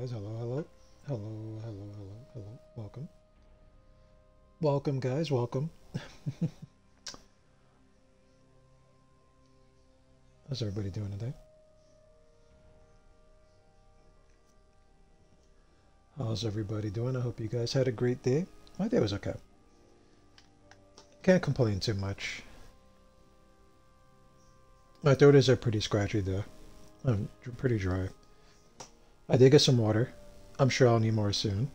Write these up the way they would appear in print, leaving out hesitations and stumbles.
guys. Hello, hello. Hello, hello, hello, hello. Welcome. Welcome, guys. Welcome. How's everybody doing today? How's everybody doing? I hope you guys had a great day. My day was okay. Can't complain too much. My throat is pretty scratchy though. I'm pretty dry. I did get some water. I'm sure I'll need more soon.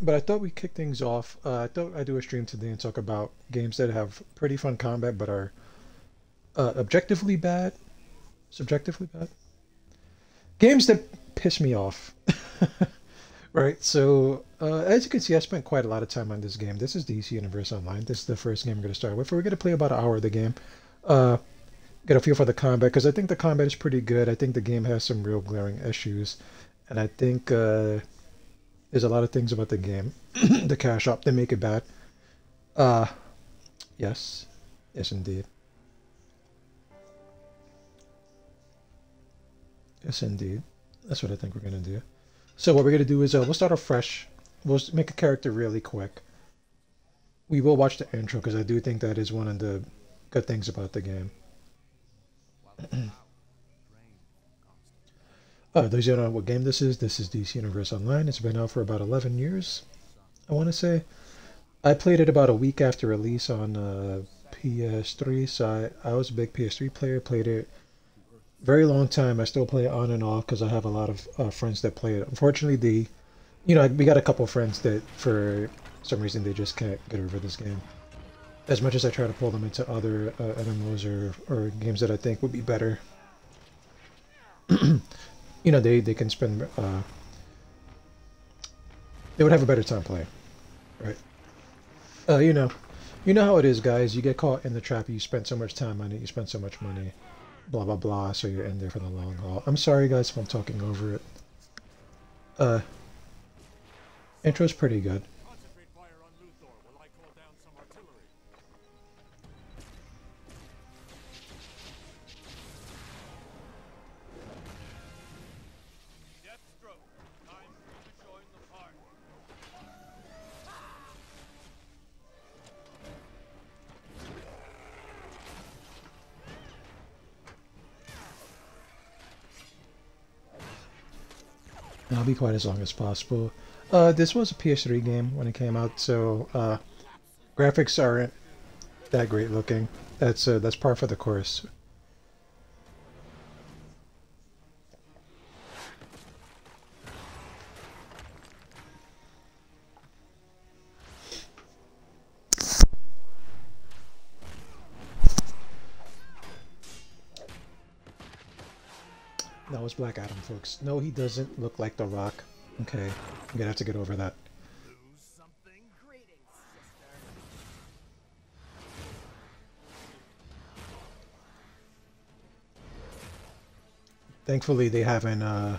But I thought we'd kick things off. I thought I'd do a stream today and talk about games that have pretty fun combat but are objectively bad, subjectively bad. Games that piss me off. Right, so as you can see, I spent quite a lot of time on this game. This is DC Universe Online. This is the first game we're going to start with. We're going to play about an hour of the game. Uh, get a feel for the combat, because I think the combat is pretty good. I think the game has some real glaring issues. And I think there's a lot of things about the game, the cash up, that make it bad. Uh, yes. Yes, indeed. Yes, indeed. That's what I think we're going to do. So what we're going to do is we'll start off fresh. We'll make a character really quick. We will watch the intro because I do think that is one of the good things about the game. Those who don't know what game this is DC Universe Online. It's been out for about 11 years, I want to say. I played it about a week after release on PS3, so I was a big PS3 player, played it very long time. I still play it on and off because I have a lot of friends that play it. Unfortunately, we got a couple of friends that for some reason they just can't get over this game. As much as I try to pull them into other MMOs or games that I think would be better, they can spend they would have a better time playing, right? Uh, you know, you know how it is, guys. You get caught in the trap. You spend so much time on it. You spend so much money. Blah blah blah. So you're in there for the long haul. I'm sorry, guys, if I'm talking over it. Uh, Intro's pretty good. I'll be quite as long as possible. This was a PS3 game when it came out, so graphics aren't that great looking. That's par for the course. That was Black Adam, folks. No, he doesn't look like The Rock. Okay, I'm gonna have to get over that. Thankfully, they haven't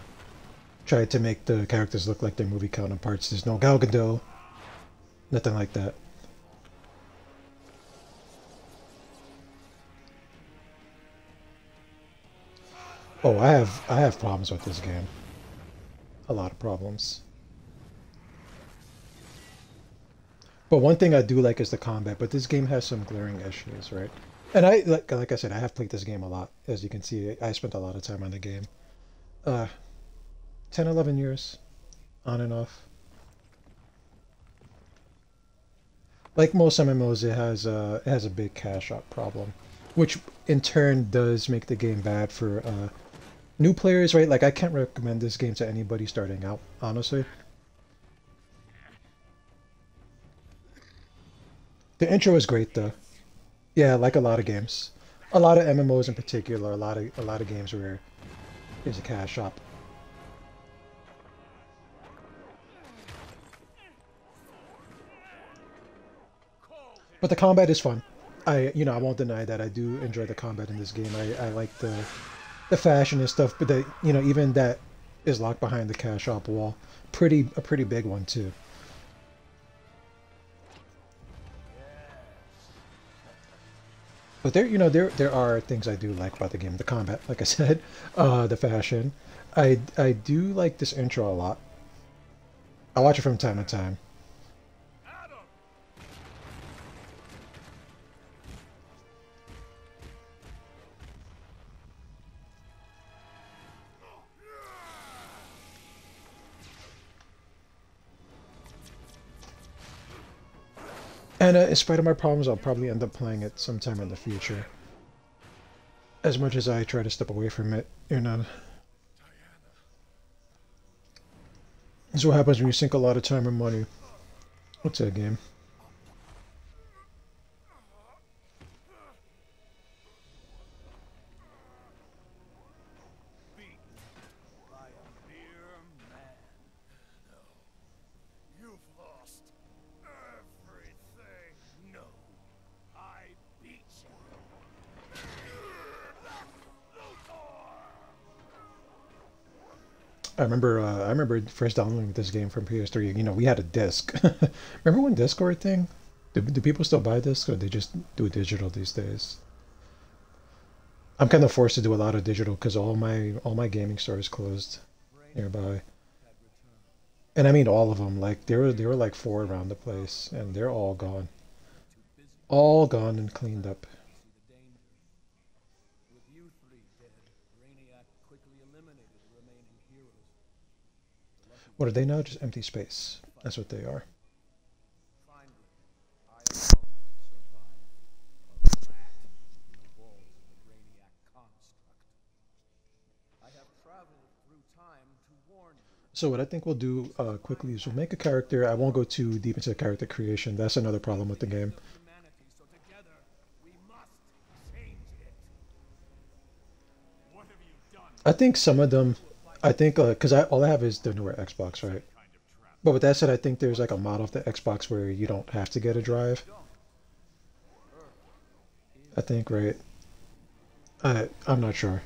tried to make the characters look like their movie counterparts. There's no Gal Gadot, nothing like that. Oh, I have problems with this game. A lot of problems. But one thing I do like is the combat, but this game has some glaring issues, right? And like I said, I have played this game a lot. As you can see, I spent a lot of time on the game. Uh, 10, 11 years, on and off. Like most MMOs, it has a big cash out problem, which in turn does make the game bad for new players, right? Like I can't recommend this game to anybody starting out, honestly. The intro is great though. Yeah, like a lot of games. A lot of MMOs in particular, a lot of games where there's a cash shop. But the combat is fun. I won't deny that I do enjoy the combat in this game. I like the fashion and stuff, but even that is locked behind the cash shop wall. A pretty big one too. But there are things I do like about the game. The combat, like I said, the fashion. I do like this intro a lot. I watch it from time to time. And in spite of my problems, I'll probably end up playing it sometime in the future. As much as I try to step away from it, you know. This is what happens when you sink a lot of time and money. What's that game? I remember first downloading this game from PS3. You know, we had a disc. Remember when disc were a thing? Do people still buy discs, or they just do digital these days? I'm kind of forced to do a lot of digital because all my gaming stores closed nearby, and I mean all of them. Like there were like four around the place, and they're all gone and cleaned up. What are they now? Just empty space. That's what they are. So what I think we'll do quickly is we'll make a character. I won't go too deep into the character creation. That's another problem with the game. I think some of them, I think, because all I have is the newer Xbox, right? But with that said, I think there's like a mod off the Xbox where you don't have to get a drive. I think, right? I'm not sure.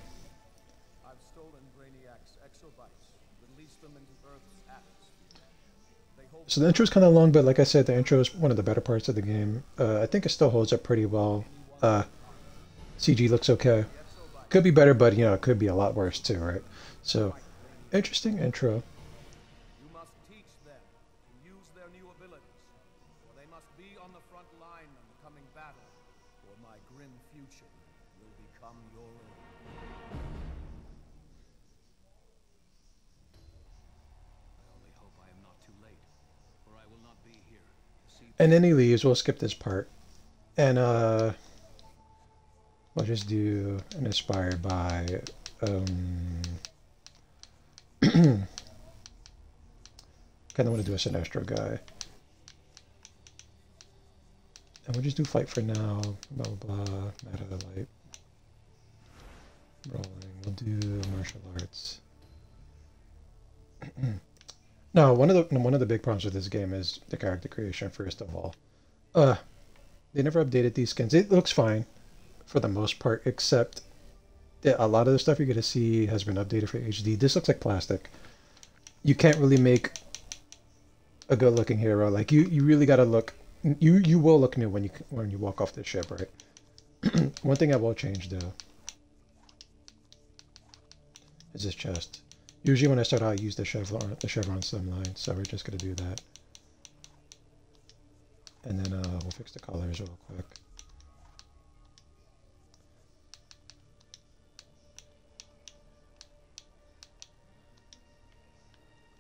So the intro is kind of long, but like I said, the intro is one of the better parts of the game. I think it still holds up pretty well. CG looks okay. Could be better, but you know, it could be a lot worse too, right? So, interesting intro. And then he leaves. We'll skip this part. And we'll just do an inspired by kind of want to do a Sinestro guy. And we'll just do fight for now. Blah blah blah. Matter of the light. Rolling. We'll do martial arts. No, one of the big problems with this game is the character creation. First of all, they never updated these skins. It looks fine for the most part, except that a lot of the stuff you're gonna see has been updated for HD. This looks like plastic. You can't really make a good-looking hero. Like you really gotta look. You will look new when you walk off the ship, right? One thing I will change though is this chest. Usually when I start out, I use the chevron slimline, so we're just gonna do that. And then we'll fix the colors real quick.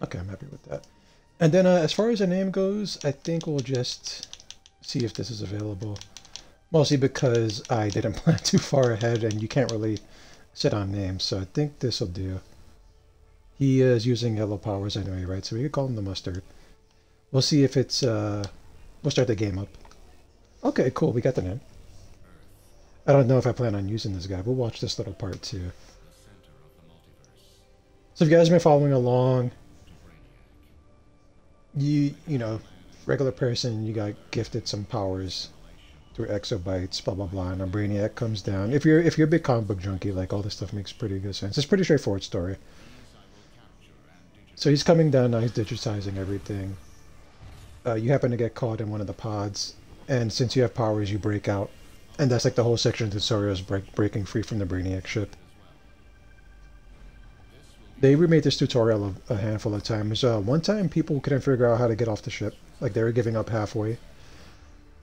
Okay, I'm happy with that. And then as far as the name goes, I think we'll just see if this is available. Mostly because I didn't plan too far ahead and you can't really sit on names, so I think this will do. He is using yellow powers anyway, right? So we could call him the Mustard. We'll see if it's, we'll start the game up. Okay, cool, we got the name. I don't know if I plan on using this guy. We'll watch this little part too. So if you guys have been following along, you know, regular person, you got gifted some powers through exobytes, blah blah blah, and a Brainiac comes down. If you're a big comic book junkie, like all this stuff makes pretty good sense. It's a pretty straightforward story. So he's coming down now, he's digitizing everything. You happen to get caught in one of the pods, and since you have powers, you break out And that's like the whole section of the tutorial is breaking free from the Brainiac ship. They remade this tutorial a handful of times. One time people couldn't figure out how to get off the ship. Like they were giving up halfway.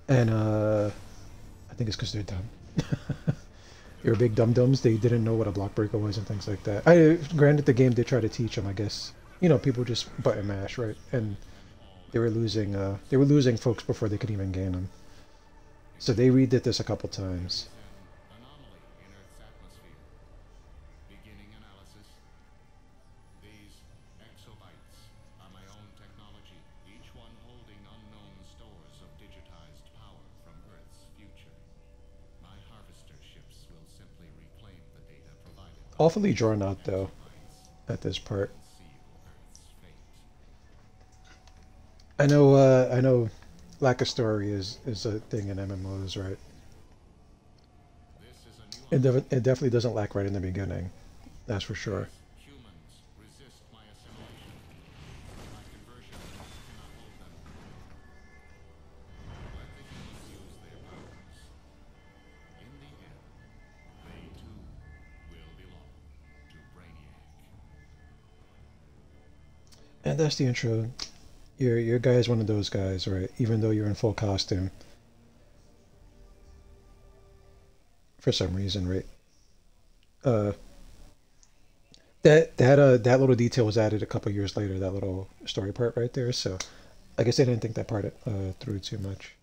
And I think it's because they're dumb. You're big dum-dums. They didn't know what a block breaker was and things like that. Granted, the game did try to teach them, I guess. You know, people just button mash, right? And they were losing folks before they could even gain them. So they redid this a couple times. Awfully drawn out though, at this part. I know, lack of story is a thing in MMOs, right? It definitely doesn't lack right in the beginning, that's for sure. And that's the intro. Your guy is one of those guys, right? Even though you're in full costume, for some reason, right? Uh, that little detail was added a couple years later. That little story part right there. So I guess I didn't think that part through too much.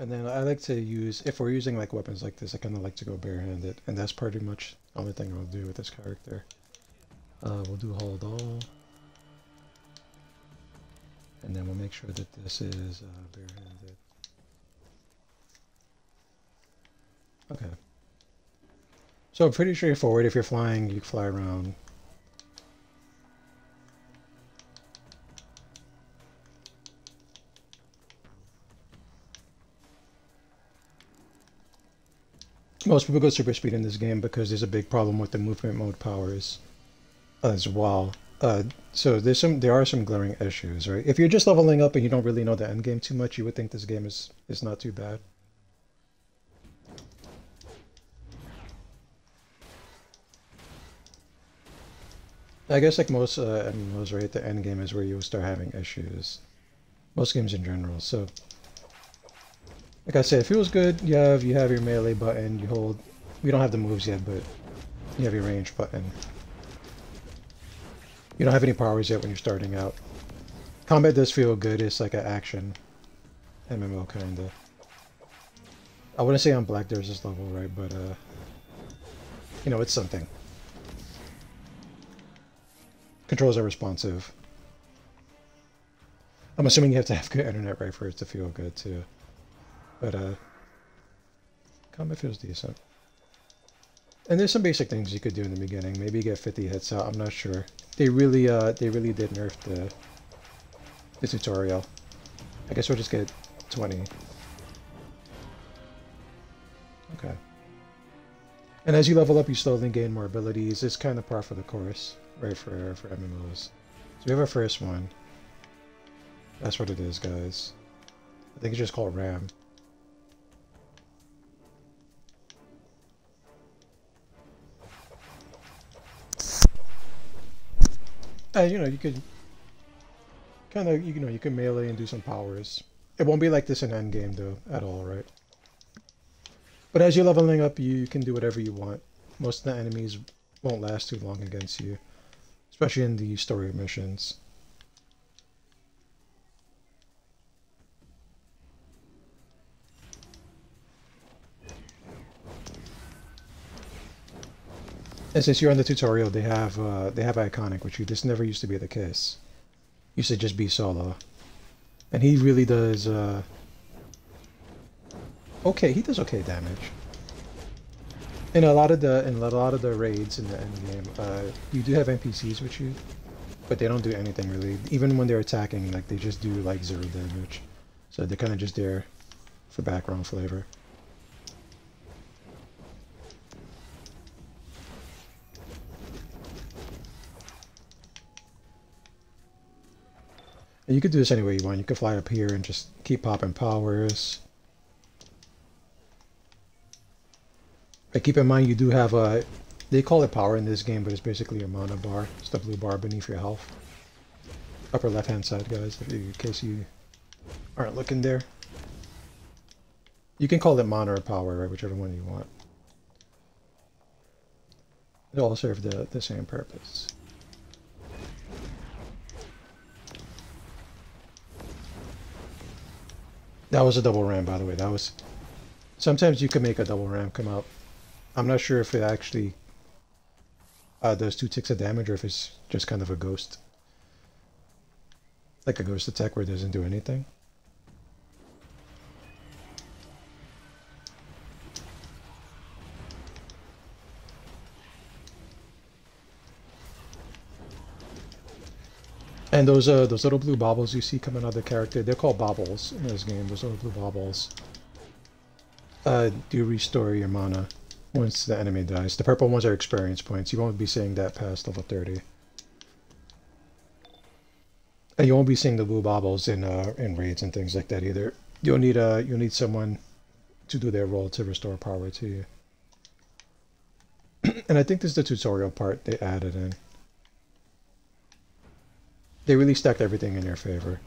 And then I like to use, if we're using like weapons like this, I kind of like to go barehanded, and that's pretty much the only thing I'll do with this character. We'll do hold all, and then we'll make sure that this is barehanded. Okay. So pretty straightforward. If you're flying, you fly around. Most people go super speed in this game because there's a big problem with the movement mode powers as well. So there are some glaring issues, right? If you're just leveling up and you don't really know the end game too much, you would think this game is not too bad. I guess like most MMOs, right? The end game is where you'll start having issues. Most games in general. So, like I said, it feels good. You have your melee button. You hold. We don't have the moves yet, but you have your range button. You don't have any powers yet when you're starting out. Combat does feel good. It's like an action MMO kinda. I wouldn't say on Black there's this level, right? But you know, it's something. Controls are responsive. I'm assuming you have to have good internet, right, for it to feel good too. But combat feels decent. And there's some basic things you could do in the beginning. Maybe get 50 hits out. I'm not sure. They really did nerf the tutorial. I guess we'll just get 20. Okay. And as you level up, you slowly gain more abilities. It's kind of par for the course, right, for MMOs. So we have our first one. That's what it is, guys. I think it's just called RAM. You know, you could kind of, you know, you can melee and do some powers. It won't be like this in endgame, though, at all, right? But as you're leveling up, you can do whatever you want. Most of the enemies won't last too long against you, especially in the story missions. And since you're on the tutorial, they have iconic, which this never used to be the case. Used to just be solo, and he really does. Okay, he does okay damage. In a lot of the raids in the end game, you do have NPCs with you, but they don't do anything really. Even when they're attacking, like they just do like 0 damage. So they're kind of just there for background flavor. And you could do this any way you want. You could fly up here and just keep popping powers. But keep in mind you do have a... They call it power in this game, but it's basically a mana bar. It's the blue bar beneath your health. Upper left-hand side, guys, in case you aren't looking there. You can call it mana or power, right? Whichever one you want. It all serve the same purpose. That was a double ram, by the way. That was... Sometimes you can make a double ram come out. I'm not sure if it actually does 2 ticks of damage or if it's just kind of a ghost. Like a ghost attack where it doesn't do anything. And those little blue baubles you see coming out of the character, they're called baubles in this game. Those little blue baubles do restore your mana once the enemy dies. The purple ones are experience points. You won't be seeing that past level 30. And you won't be seeing the blue baubles in raids and things like that either. You'll need someone to do their role to restore power to you. And I think this is the tutorial part they added in. They really stacked everything in your favor.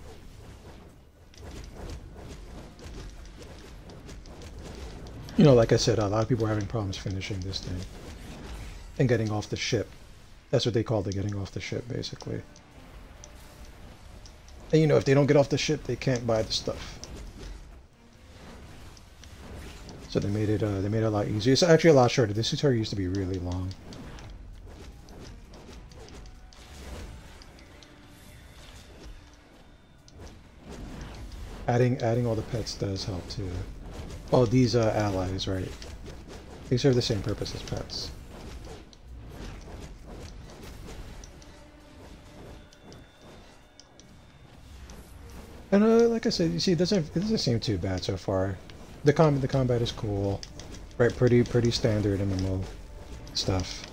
You know, like I said, a lot of people are having problems finishing this thing. And getting off the ship. That's what they call the getting off the ship, basically. And you know, if they don't get off the ship, they can't buy the stuff. So they made it a lot easier. It's actually a lot shorter. This tutorial used to be really long. Adding all the pets does help too. Oh, these allies, right? They serve the same purpose as pets. And like I said, you see, it doesn't seem too bad so far. The combat is cool, right? Pretty standard MMO stuff.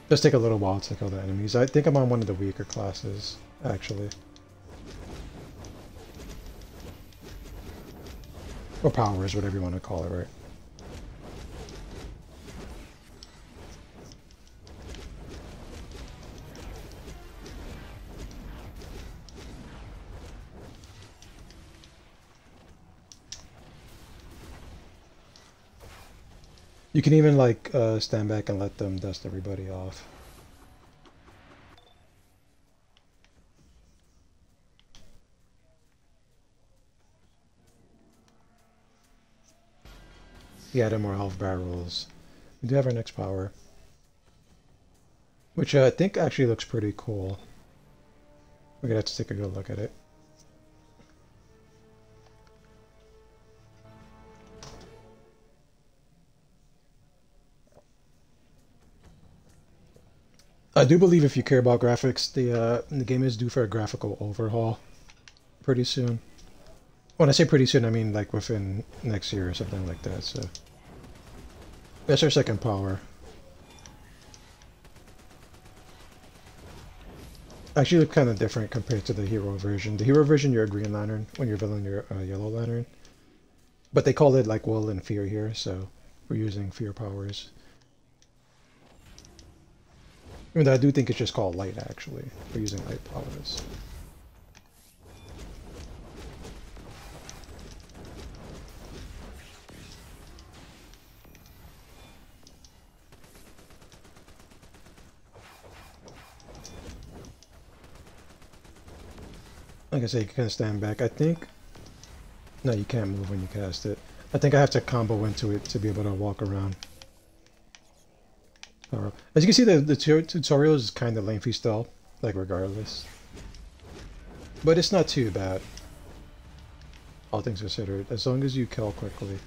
Does take a little while to kill the enemies. I think I'm on one of the weaker classes, actually. Or powers, whatever you want to call it, right? You can even like stand back and let them dust everybody off. He added more health barrels. We do have our next power, which I think actually looks pretty cool. We're gonna have to take a good look at it. I do believe if you care about graphics, the game is due for a graphical overhaul pretty soon. When I say pretty soon, I mean like within next year or something like that. So that's our second power. Actually, look kind of different compared to the hero version. The hero version, you're a Green Lantern. When you're villain, you're a Yellow Lantern. But they call it like Will and Fear here, so we're using Fear powers. Even though I do think it's just called Light, actually. We're using Light powers. Like I say, you can stand back. I think... No, you can't move when you cast it. I think I have to combo into it to be able to walk around. As you can see, the tutorial is kind of lengthy still, like regardless. But it's not too bad. all things considered, as long as you kill quickly.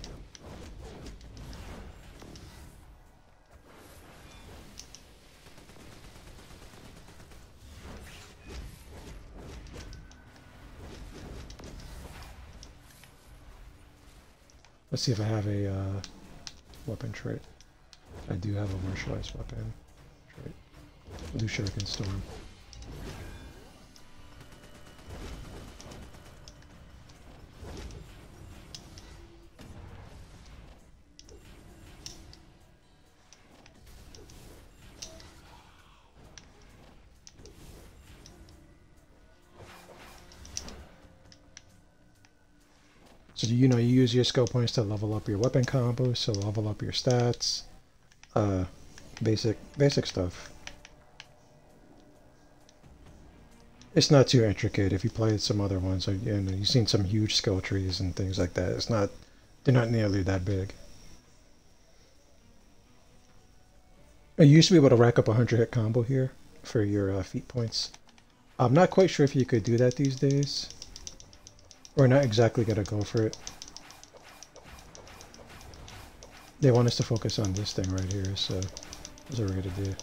Let's see if I have a weapon trait. I do have a martialized weapon trait. We'll do Shuriken Storm. So you know, you use your skill points to level up your weapon combos, to level up your stats, basic stuff. It's not too intricate. If you played some other ones, or, you know, you've seen some huge skill trees and things like that. It's not, they're not nearly that big. You used to be able to rack up a 100-hit combo here for your feat points. I'm not quite sure if you could do that these days. We're not exactly gonna go for it. They want us to focus on this thing right here, so that's what we're gonna do.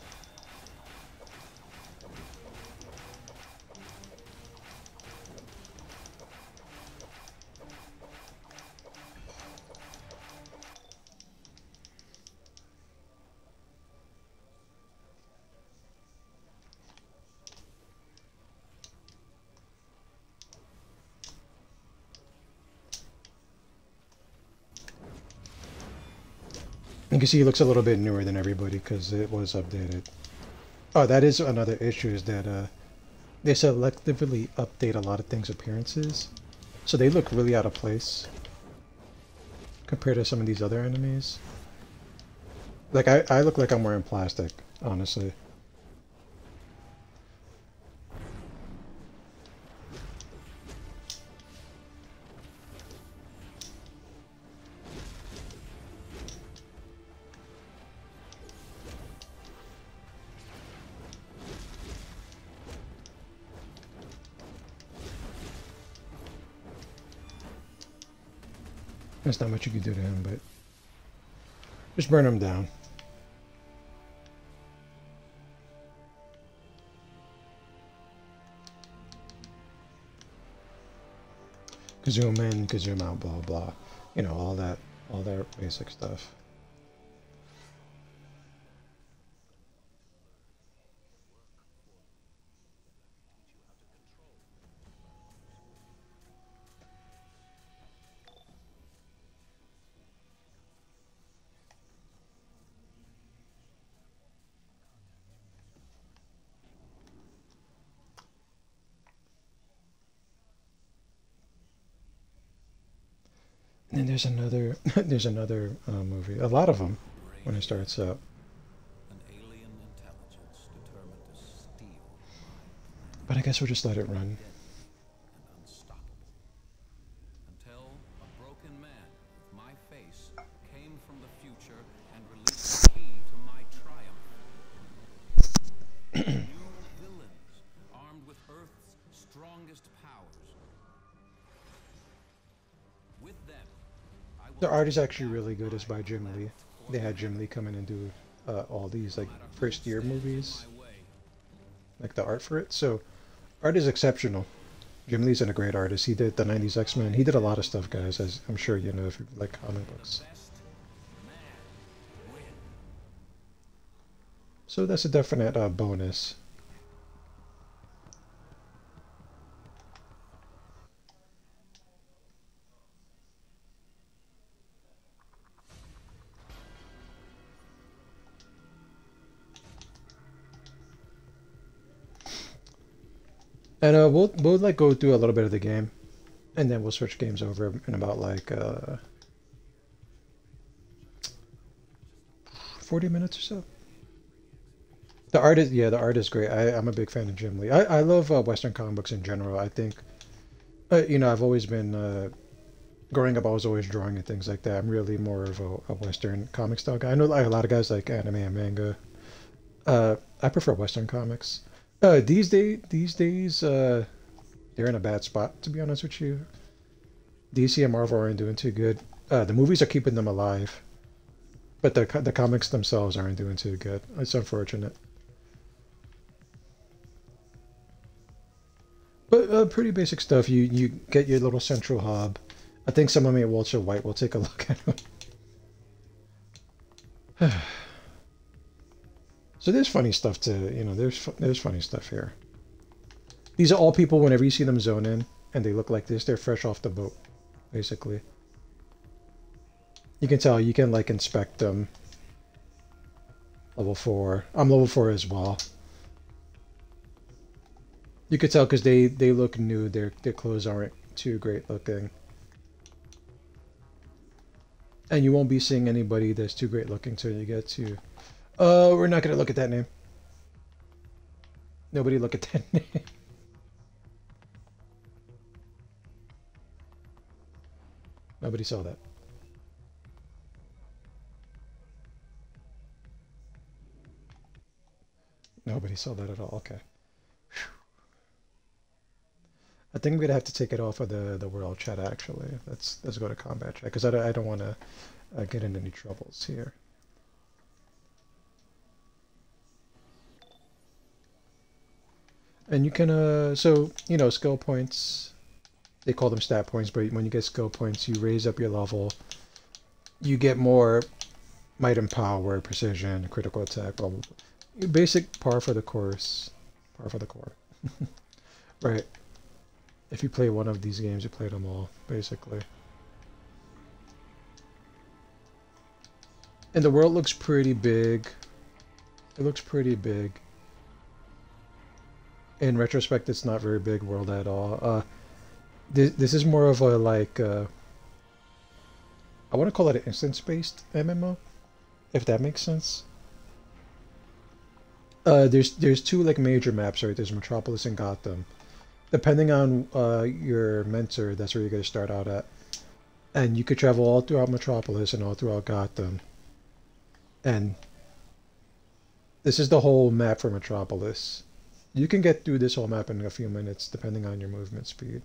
You can see he looks a little bit newer than everybody because it was updated. Oh, that is another issue, is that they selectively update a lot of things' appearances. So they look really out of place compared to some of these other enemies. Like, I look like I'm wearing plastic, honestly. There's not much you can do to him, but just burn him down. Zoom in, zoom out, blah blah. You know, all that basic stuff. And then there's another there's another movie, a lot of them when it starts out. But I guess we'll just let it run. The art is actually really good. It's by Jim Lee. They had Jim Lee come in and do all these like first year movies, like the art for it. So art is exceptional. Jim Lee's a great artist. He did the 90s X-Men. He did a lot of stuff, guys, as I'm sure you know if you like comic books. So that's a definite bonus. And we'll like go through a little bit of the game, and then we'll switch games over in about like 40 minutes or so. The art is, yeah, the art is great. I'm a big fan of Jim Lee. I love Western comic books in general. I think, you know, I've always been growing up. I was always drawing and things like that. I'm really more of a Western comic style guy. I know like, a lot of guys like anime and manga. I prefer Western comics. These days, they're in a bad spot, to be honest with you. DC and Marvel aren't doing too good. The movies are keeping them alive, but the comics themselves aren't doing too good. It's unfortunate. But pretty basic stuff. You get your little central hub. I think someone made Walter White. We'll take a look at him. So there's funny stuff to, there's funny stuff here. These are all people, whenever you see them zone in and they look like this, they're fresh off the boat, basically. You can tell, you can like inspect them. Level 4. I'm level 4 as well. You could tell because they look new, their clothes aren't too great looking. And you won't be seeing anybody that's too great looking till you get to... we're not going to look at that name. Nobody look at that name. Nobody saw that. Nobody saw that at all. Okay. Whew. I think I'm gonna have to take it off of the world chat actually. Let's go to combat chat because I don't want to get into any troubles here. And you can so skill points, they call them stat points, but when you get skill points, you raise up your level. You get more might and power, precision, critical attack, blah blah blah. Basic par for the course, par for the core. Right. If you play one of these games, you play them all, basically. And the world looks pretty big. It looks pretty big. In retrospect, it's not very big world at all. This is more of a, like, I want to call it an instance-based MMO, if that makes sense. There's two, like, major maps, right? There's Metropolis and Gotham. Depending on your mentor, that's where you're going to start out at. And you could travel all throughout Metropolis and all throughout Gotham. And this is the whole map for Metropolis. You can get through this whole map in a few minutes, depending on your movement speed.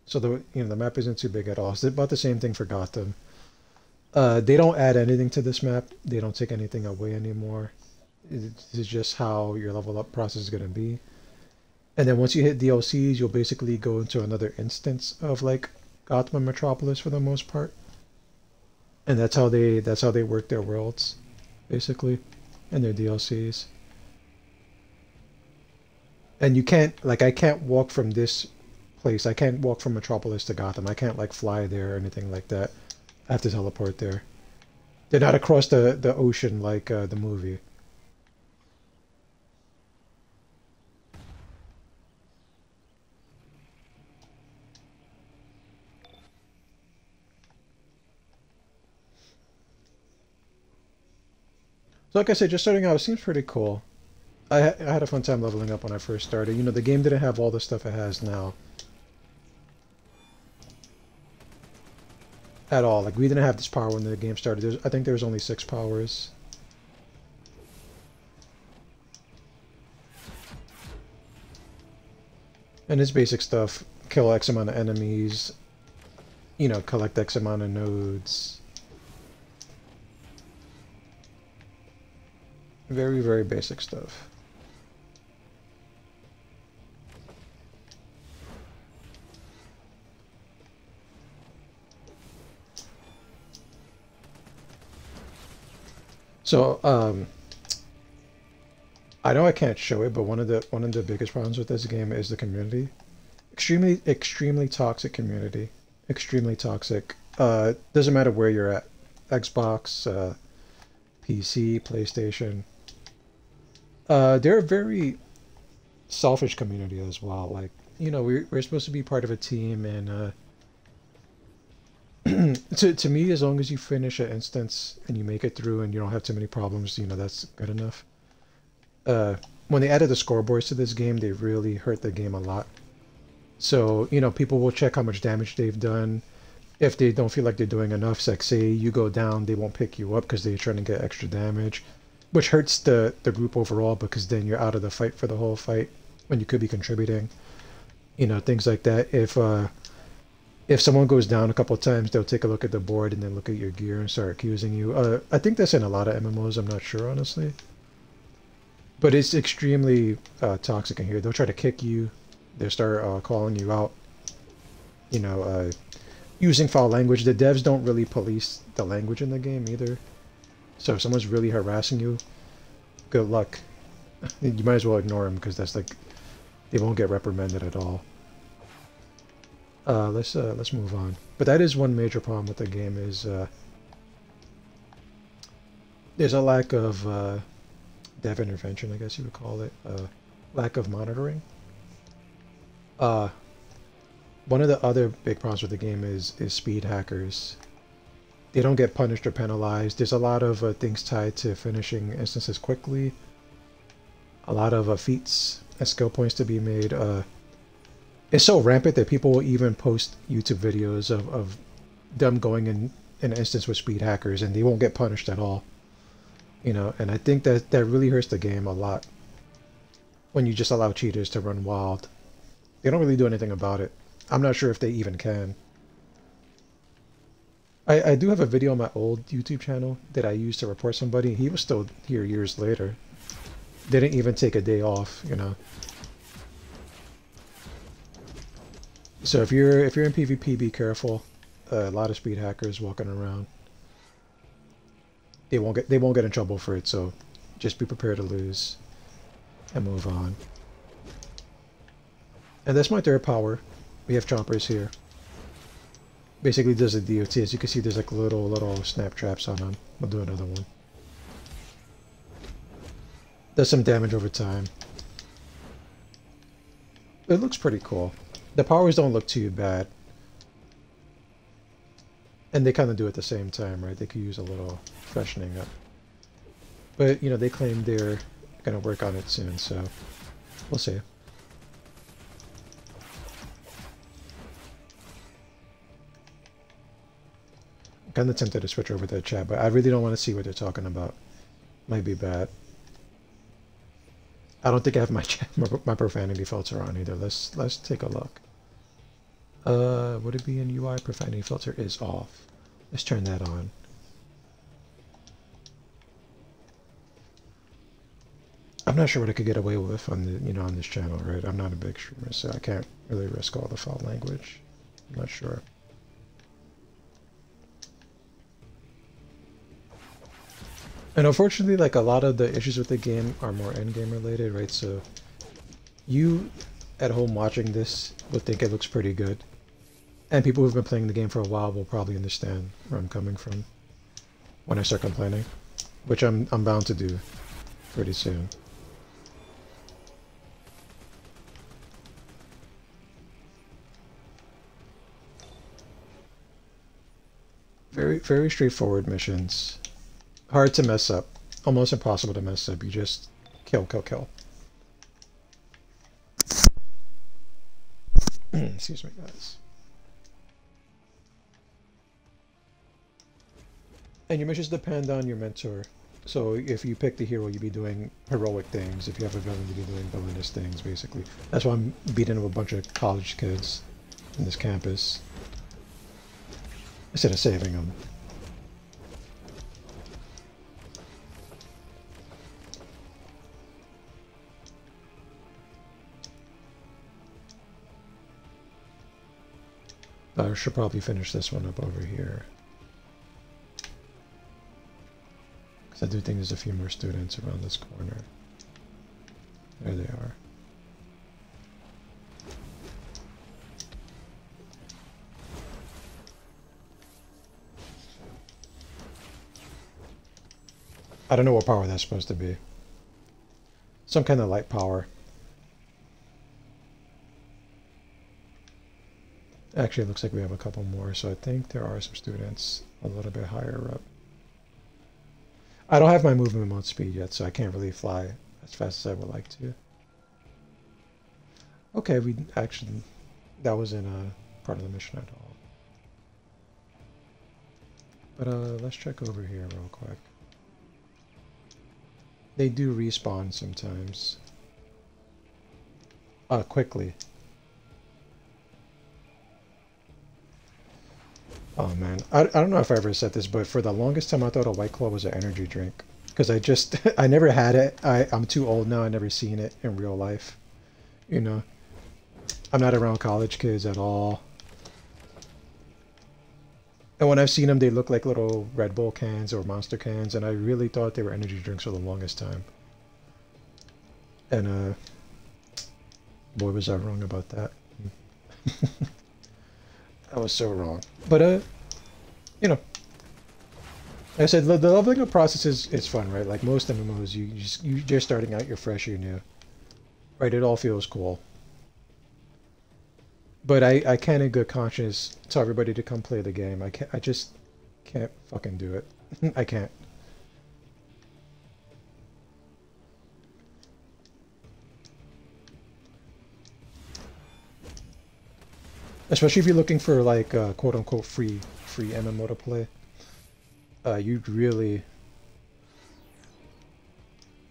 So the map isn't too big at all. It's about the same thing for Gotham. They don't add anything to this map. They don't take anything away anymore. It's just how your level up process is going to be. And then once you hit DLCs, you'll basically go into another instance of like Gotham and Metropolis for the most part. And that's how they work their worlds, basically, and their DLCs. And you can't, like, I can't walk from this place. I can't walk from Metropolis to Gotham. I can't, like, fly there or anything like that. I have to teleport there. They're not across the ocean like the movie. So like I said, just starting out, it seems pretty cool. I had a fun time leveling up when I first started. The game didn't have all the stuff it has now. At all. Like, we didn't have this power when the game started. I think there was only 6 powers. And it's basic stuff. Kill X amount of enemies. Collect X amount of nodes. Very, very basic stuff. So, I know I can't show it, but one of the biggest problems with this game is the community. Extremely toxic community. Extremely toxic. Doesn't matter where you're at. Xbox, PC, PlayStation. They're a very selfish community as well. Like, we're supposed to be part of a team, and to me, as long as you finish an instance and you make it through and you don't have too many problems, that's good enough. When they added the scoreboards to this game, they really hurt the game a lot. So, people will check how much damage they've done. If they don't feel like they're doing enough, so like say you go down, they won't pick you up because they're trying to get extra damage, which hurts the group overall because then you're out of the fight for the whole fight when you could be contributing. Things like that. If If someone goes down a couple times, they'll take a look at the board and then look at your gear and start accusing you. I think that's in a lot of MMOs. I'm not sure, honestly. But it's extremely toxic in here. They'll try to kick you. They'll start calling you out. You know, using foul language. The devs don't really police the language in the game either. So if someone's really harassing you, good luck. You might as well ignore them because that's like they won't get reprimanded at all. Let's move on. But that is one major problem with the game is there's a lack of dev intervention, I guess you would call it. Lack of monitoring. Uh, One of the other big problems with the game is speed hackers. They don't get punished or penalized. There's a lot of things tied to finishing instances quickly. A lot of feats and skill points to be made. It's so rampant that people will even post YouTube videos of them going in an instance with speed hackers and they won't get punished at all. You know, and I think that really hurts the game a lot when you just allow cheaters to run wild. They don't really do anything about it. I'm not sure if they even can. I do have a video on my old YouTube channel that I used to report somebody. He was still here years later. Didn't even take a day off, you know. So if you're in PvP, be careful. A lot of speed hackers walking around. They won't get in trouble for it, so just be prepared to lose and move on. And that's my third power. We have chompers here. Basically does a DOT. As you can see, there's like little snap traps on them. We'll do another one. Does some damage over time. It looks pretty cool. The powers don't look too bad. And they kind of do at the same time, right? They could use a little freshening up. But, you know, they claim they're going to work on it soon, so we'll see. I'm kind of tempted to switch over to the chat, but I really don't want to see what they're talking about. Might be bad. I don't think I have my profanity filter on either. Let's take a look. Would it be in UI? Profanity filter is off. Let's turn that on. I'm not sure what I could get away with on the on this channel, right? I'm not a big streamer, so I can't really risk all the foul language. I'm not sure. And unfortunately, like a lot of the issues with the game are more endgame related, right? So you at home watching this will think it looks pretty good. And people who've been playing the game for a while will probably understand where I'm coming from when I start complaining, which I'm bound to do pretty soon. Very straightforward missions. Hard to mess up. Almost impossible to mess up. You just kill. Excuse me, guys. And your missions depend on your mentor. So if you pick the hero, you'll be doing heroic things. If you have a villain, you'll be doing villainous things, basically. That's why I'm beating up a bunch of college kids in this campus instead of saving them. I should probably finish this one up over here. Because I do think there's a few more students around this corner. There they are. I don't know what power that's supposed to be. Some kind of light power. Actually, it looks like we have a couple more, so I think there are some students a little bit higher up. I don't have my movement mode speed yet, so I can't really fly as fast as I would like to. Okay, that wasn't a part of the mission at all. But let's check over here real quick. They do respawn sometimes. Quickly. Oh man, I don't know if I ever said this, but for the longest time I thought a White Claw was an energy drink because I just I never had it. I'm too old now. I never seen it in real life. You know, I'm not around college kids at all. And when I've seen them, they look like little Red Bull cans or Monster cans, and I really thought they were energy drinks for the longest time. And boy, was I wrong about that. I was so wrong. But you know, like I said, the leveling up process is fun, right? Like most MMOs, you're just starting out, you're fresh, you're new, right? It all feels cool. But I can't in good conscience tell everybody to come play the game. I just can't fucking do it. I can't. Especially if you're looking for like quote unquote free MMO to play. You'd really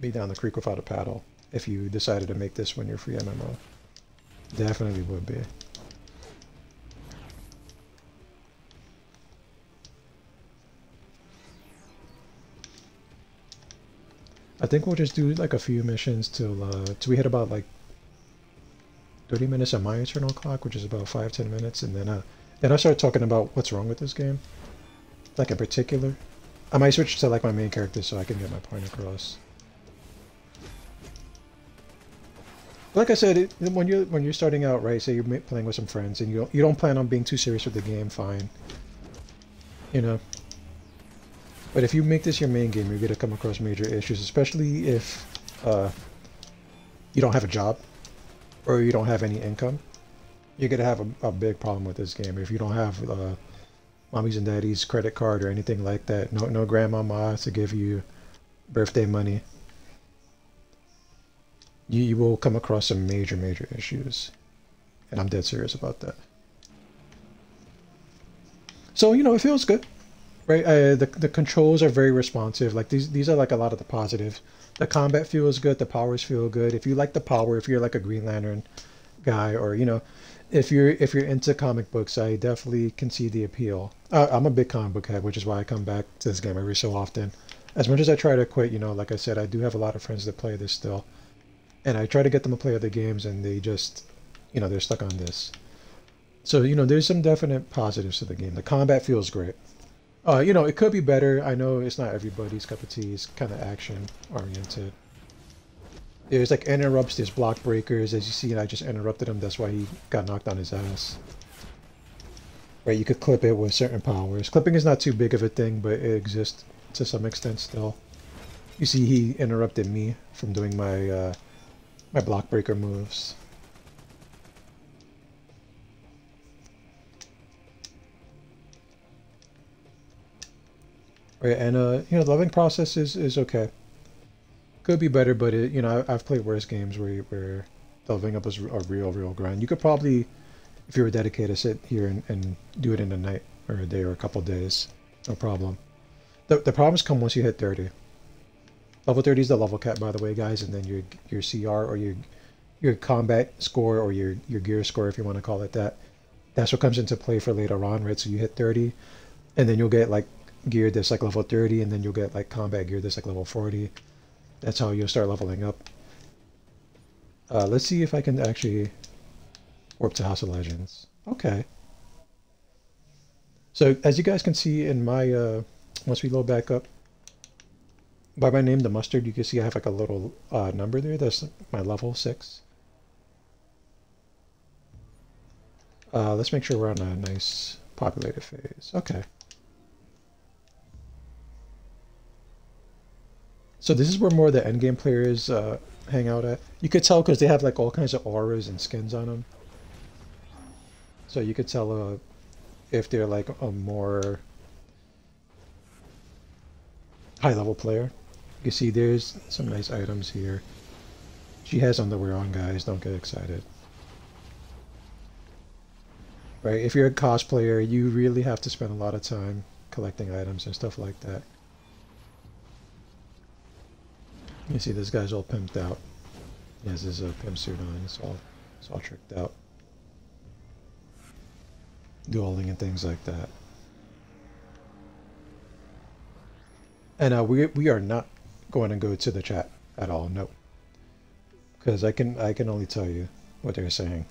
be down the creek without a paddle if you decided to make this one your free MMO. Definitely would be. I think we'll just do like a few missions till we hit about like 30 minutes on my internal clock, which is about 5-10 minutes, and then I start talking about what's wrong with this game, like in particular. I might switch to like my main character so I can get my point across. Like I said, when you're starting out, right? Say you're playing with some friends and you don't plan on being too serious with the game, fine, you know. But if you make this your main game, you're gonna come across major issues, especially if you don't have a job or you don't have any income. You're gonna have a big problem with this game if you don't have mommy's and daddy's credit card or anything like that. No grandmama to give you birthday money. You will come across some major issues, and I'm dead serious about that. So it feels good, right? The controls are very responsive. Like these are like a lot of the positives. The combat feels good. The powers feel good. If you like the power, if you're like a Green Lantern guy, or if you're into comic books, I definitely can see the appeal. I'm a big comic book head, which is why I come back to this game every so often. As much as I try to quit, like I said, I do have a lot of friends that play this still, and I try to get them to play other games, and they just, they're stuck on this. So there's some definite positives to the game. The combat feels great. It could be better. I know it's not everybody's cup of tea. It's kind of action oriented. There's like interrupts, there's block breakers. As you see, I just interrupted him. That's why he got knocked on his ass. Right, you could clip it with certain powers. Clipping is not too big of a thing, but it exists to some extent still. You see, he interrupted me from doing my block breaker moves. Right, and the leveling process is okay. Could be better, but I've played worse games where leveling up was a real grind. You could probably, if you were dedicated, sit here and do it in a night or a day or a couple days, no problem. The problems come once you hit 30. Level 30 is the level cap, by the way, guys, and then your CR or your combat score or your gear score, if you want to call it that. That's what comes into play for later on, right? So you hit 30, and then you'll get like gear that's like level 30, and then you'll get like combat gear that's like level 40. That's how you'll start leveling up. Let's see if I can actually warp to House of Legends. Okay. So as you guys can see in my once we load back up, by my name, the mustard, you can see I have like a little number there. That's my level 6. Let's make sure we're on a nice populated phase. Okay. So this is where more of the endgame players hang out at. You could tell because they have like all kinds of auras and skins on them. So you could tell if they're like a more high level player. You can see there's some nice items here. She has underwear on, guys. Don't get excited. Right? If you're a cosplayer, you really have to spend a lot of time collecting items and stuff like that. You see this guy's all pimped out. He has his pimp suit on. It's all tricked out. Dueling and things like that. And we are not going to go to the chat at all, no, because I can only tell you what they're saying.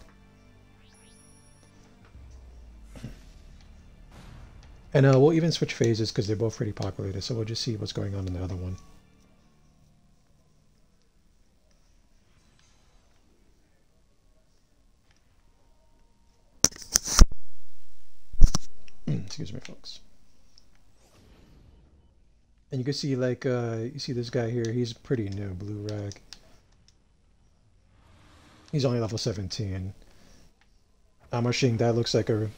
And we'll even switch phases because they're both pretty populated, so we'll just see what's going on in the other one. Excuse me, folks. And you can see, like, you see this guy here, he's pretty new, Blue Rag. He's only level 17. I'm wishing that looks like a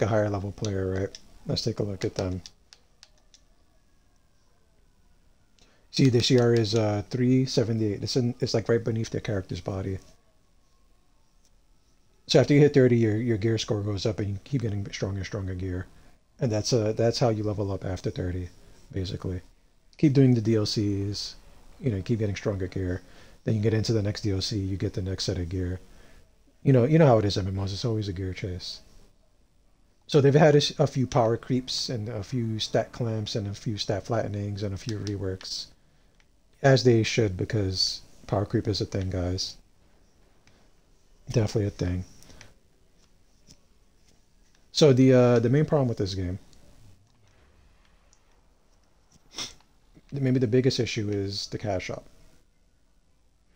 higher level player, right? Let's take a look at them. See, the CR is 378. It's like right beneath the character's body. So after you hit 30, your gear score goes up, and you keep getting stronger and stronger gear. And that's how you level up after 30, basically. Keep doing the DLCs, keep getting stronger gear. Then you get into the next DLC, you get the next set of gear. You know how it is MMOs, it's always a gear chase. So they've had a few power creeps and a few stat clamps and a few stat flattenings and a few reworks. As they should, because power creep is a thing, guys. Definitely a thing. So the main problem with this game, maybe the biggest issue, is the cash shop.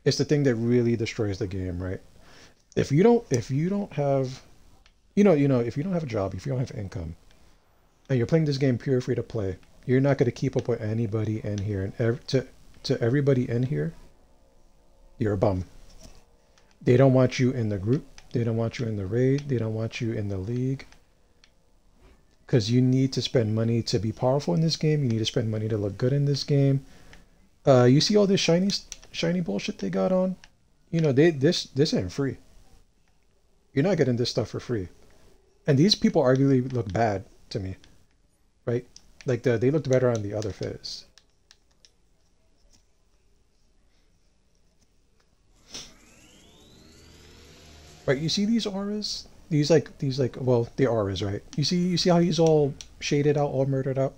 It's the thing that really destroys the game, right? If you don't have, if you don't have a job, if you don't have income, and you're playing this game pure free to play, you're not going to keep up with anybody in here, and to everybody in here, you're a bum. They don't want you in the group. They don't want you in the raid. They don't want you in the league. Because you need to spend money to be powerful in this game. You need to spend money to look good in this game. You see all this shiny bullshit they got on? This ain't free. You're not getting this stuff for free. And these people arguably look bad to me, right? Like they looked better on the other phase. Right, you see these auras? These like well, the auras, right? You see how he's all shaded out, all murdered out?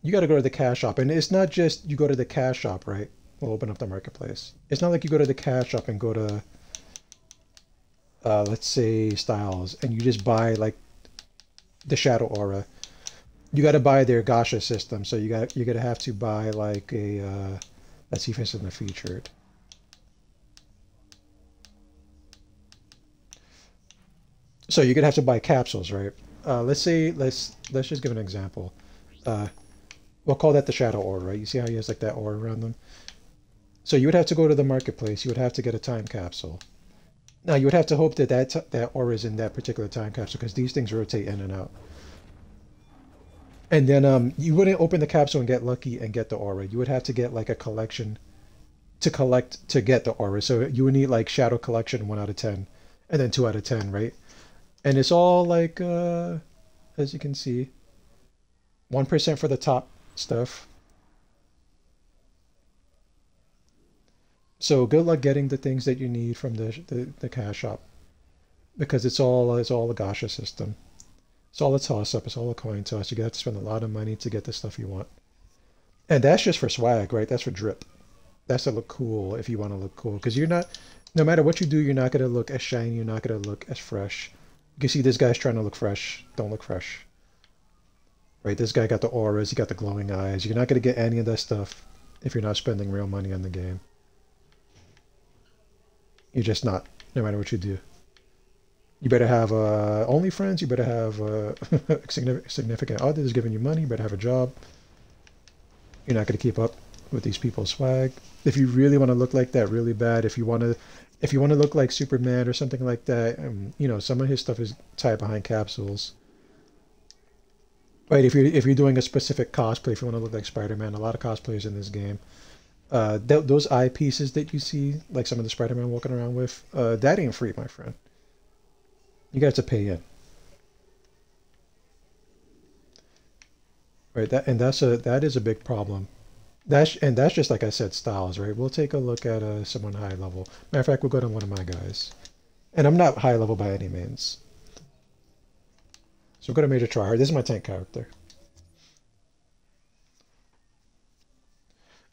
You got to go to the cash shop, and it's not just you go to the cash shop, right? We'll open up the marketplace. It's not like you go to the cash shop and go to let's say Styles, and you just buy like the Shadow Aura. You got to buy their Gasha system, so you're gonna have to buy like a let's see if it's in the featured. So you're gonna have to buy capsules, right? Let's just give an example. Uh, we'll call that the Shadow Aura, right? You see how he has like that aura around them? So you would have to go to the marketplace. You would have to get a time capsule. Now you would have to hope that that aura is in that particular time capsule, because these things rotate in and out. And then you wouldn't open the capsule and get lucky and get the aura. You would have to get like a collection to collect to get the aura. So you would need like Shadow Collection 1 out of 10, and then 2 out of 10, right? And it's all like as you can see, 1% for the top stuff. So good luck getting the things that you need from the cash shop, because it's all a Gasha system. It's all a toss up. It's all a coin toss. You got to spend a lot of money to get the stuff you want, and that's just for swag, right? That's for drip. That's to look cool if you want to look cool, because you're not. No matter what you do, you're not gonna look as shiny. You're not gonna look as fresh. You can see this guy's trying to look fresh. Don't look fresh, right? This guy got the auras. He got the glowing eyes. You're not gonna get any of that stuff if you're not spending real money on the game. You're just not, no matter what you do. You better have OnlyFriends. You better have significant others giving you money. You better have a job. You're not going to keep up with these people's swag. If you really want to look like that really bad, if you want to look like Superman or something like that, some of his stuff is tied behind capsules. Right, if you're doing a specific cosplay, if you want to look like Spider-Man, a lot of cosplayers in this game, those eye pieces that you see, like some of the Spider-Man walking around with, that ain't free, my friend. You got to pay in. Right, that is a big problem. That's just like I said, styles, right? We'll take a look at someone high level. Matter of fact, we'll go to one of my guys, and I'm not high level by any means. So we'll go to Major Tryhard. This is my tank character.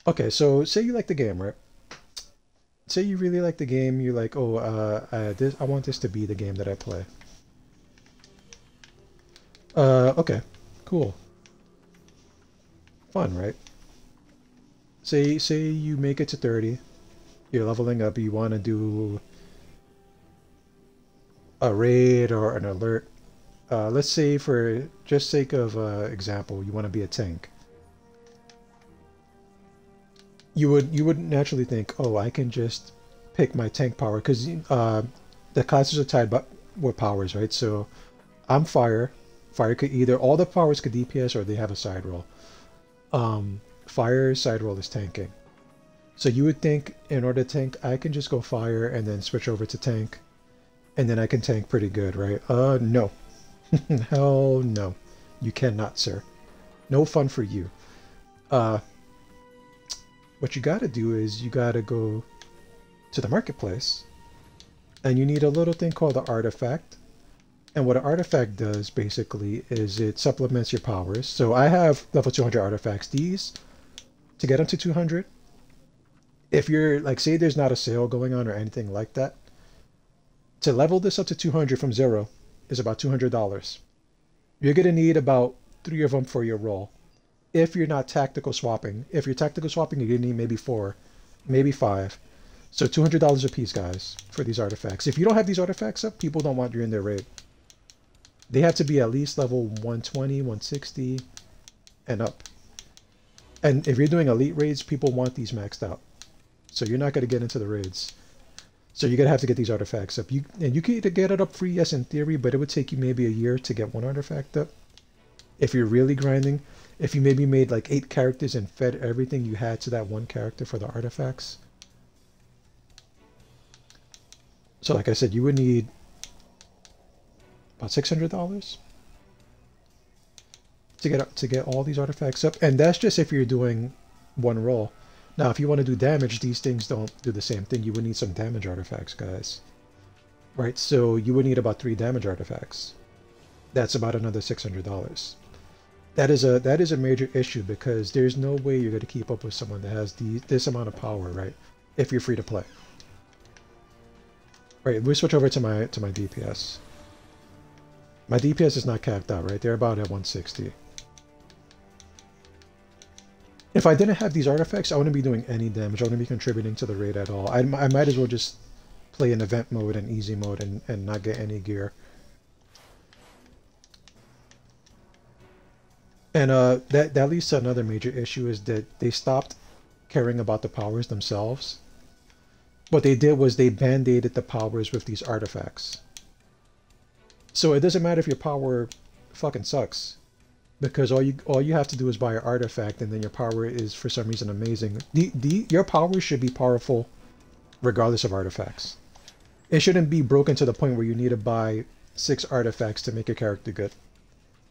Okay, so say you like the game, right? Say you really like the game. You're like, oh, I want this to be the game that I play. Okay, cool, fun, right? Say you make it to 30. You're leveling up. You want to do a raid or an alert. Let's say for just sake of example, you want to be a tank. You would naturally think, oh, I can just pick my tank power because the classes are tied with powers, right? So I'm fire. Fire could either all the powers could DPS or they have a side roll. Fire side roll is tanking. So you would think in order to tank, I can just go fire and then switch over to tank, and then I can tank pretty good, right? No. Hell no. You cannot, sir. No fun for you. Uh, what you gotta do is you gotta go to the marketplace, and you need a little thing called the artifact. And what an artifact does basically is it supplements your powers. So I have level 200 artifacts. These, to get them to 200, if you're like, say there's not a sale going on or anything like that, to level this up to 200 from zero is about $200. You're going to need about 3 of them for your roll. If you're not tactical swapping. If you're tactical swapping, you're going to need maybe 4, maybe 5. So $200 a piece, guys, for these artifacts. If you don't have these artifacts up, people don't want you in their raid. They have to be at least level 120, 160, and up. And if you're doing elite raids, people want these maxed out. So you're not going to get into the raids. So you're going to have to get these artifacts up. And you can either get it up free, yes, in theory, but it would take you maybe a year to get one artifact up. If you're really grinding, if you maybe made like 8 characters and fed everything you had to that one character for the artifacts. So like I said, you would need about $600 to get all these artifacts up, and that's just if you're doing one roll. Now, if you want to do damage, these things don't do the same thing. You would need some damage artifacts, guys. Right? So you would need about 3 damage artifacts. That's about another $600. That is a major issue because there's no way you're going to keep up with someone that has this amount of power, right? If you're free to play. Right, we switch over to my DPS. My DPS is not capped out, right? They're about at 160. If I didn't have these artifacts, I wouldn't be doing any damage. I wouldn't be contributing to the raid at all. I might as well just play in event mode and easy mode and not get any gear. And that leads to another major issue is that they stopped caring about the powers themselves. What they did was they band-aided the powers with these artifacts. So it doesn't matter if your power fucking sucks, because all you have to do is buy an artifact, and then your power is for some reason amazing. Your power should be powerful regardless of artifacts. It shouldn't be broken to the point where you need to buy 6 artifacts to make your character good.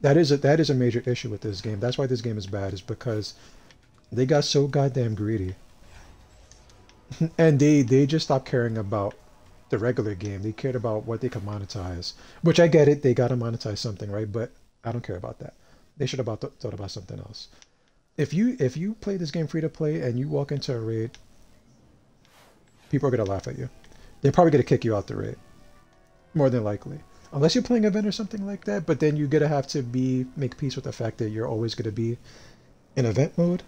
That is a major issue with this game. That's why this game is bad, is because they got so goddamn greedy. And they just stopped caring about the regular game. They cared about what they could monetize. Which I get it, they gotta monetize something, right? But I don't care about that. They should have thought about something else. If you play this game free to play and you walk into a raid, people are gonna laugh at you. They're probably gonna kick you out the raid. More than likely. Unless you're playing an event or something like that, but then you're gonna have to make peace with the fact that you're always gonna be in event mode.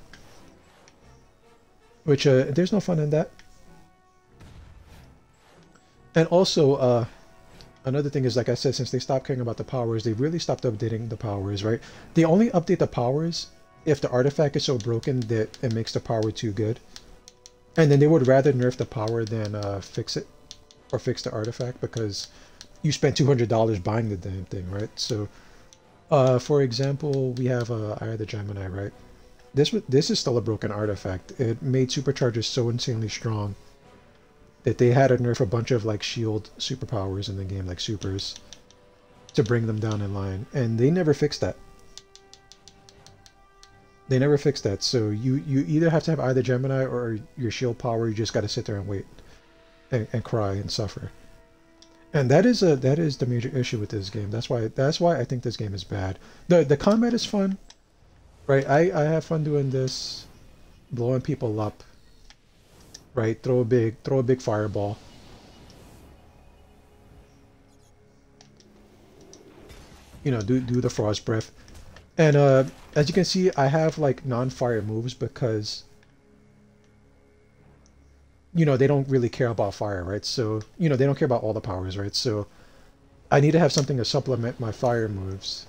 Which there's no fun in that. And also, another thing is, like I said, since they stopped caring about the powers, they really stopped updating the powers, right? They only update the powers if the artifact is so broken that it makes the power too good. And then they would rather nerf the power than fix it, or fix the artifact, because you spent $200 buying the damn thing, right? So, for example, we have Eye of the Gemini, right? This is still a broken artifact. It made superchargers so insanely strong that they had to nerf a bunch of like shield superpowers in the game, like supers, to bring them down in line, and they never fixed that. They never fixed that. So you either have to have either Gemini or your shield power. You just got to sit there and wait and cry and suffer. And that is the major issue with this game. That's why I think this game is bad. The combat is fun, right? I have fun doing this. blowing people up, right? Throw a big fireball. You know, do the frost breath. And as you can see, I have like non-fire moves because you know they don't really care about fire, right? So you know they don't care about all the powers, right? So I need to have something to supplement my fire moves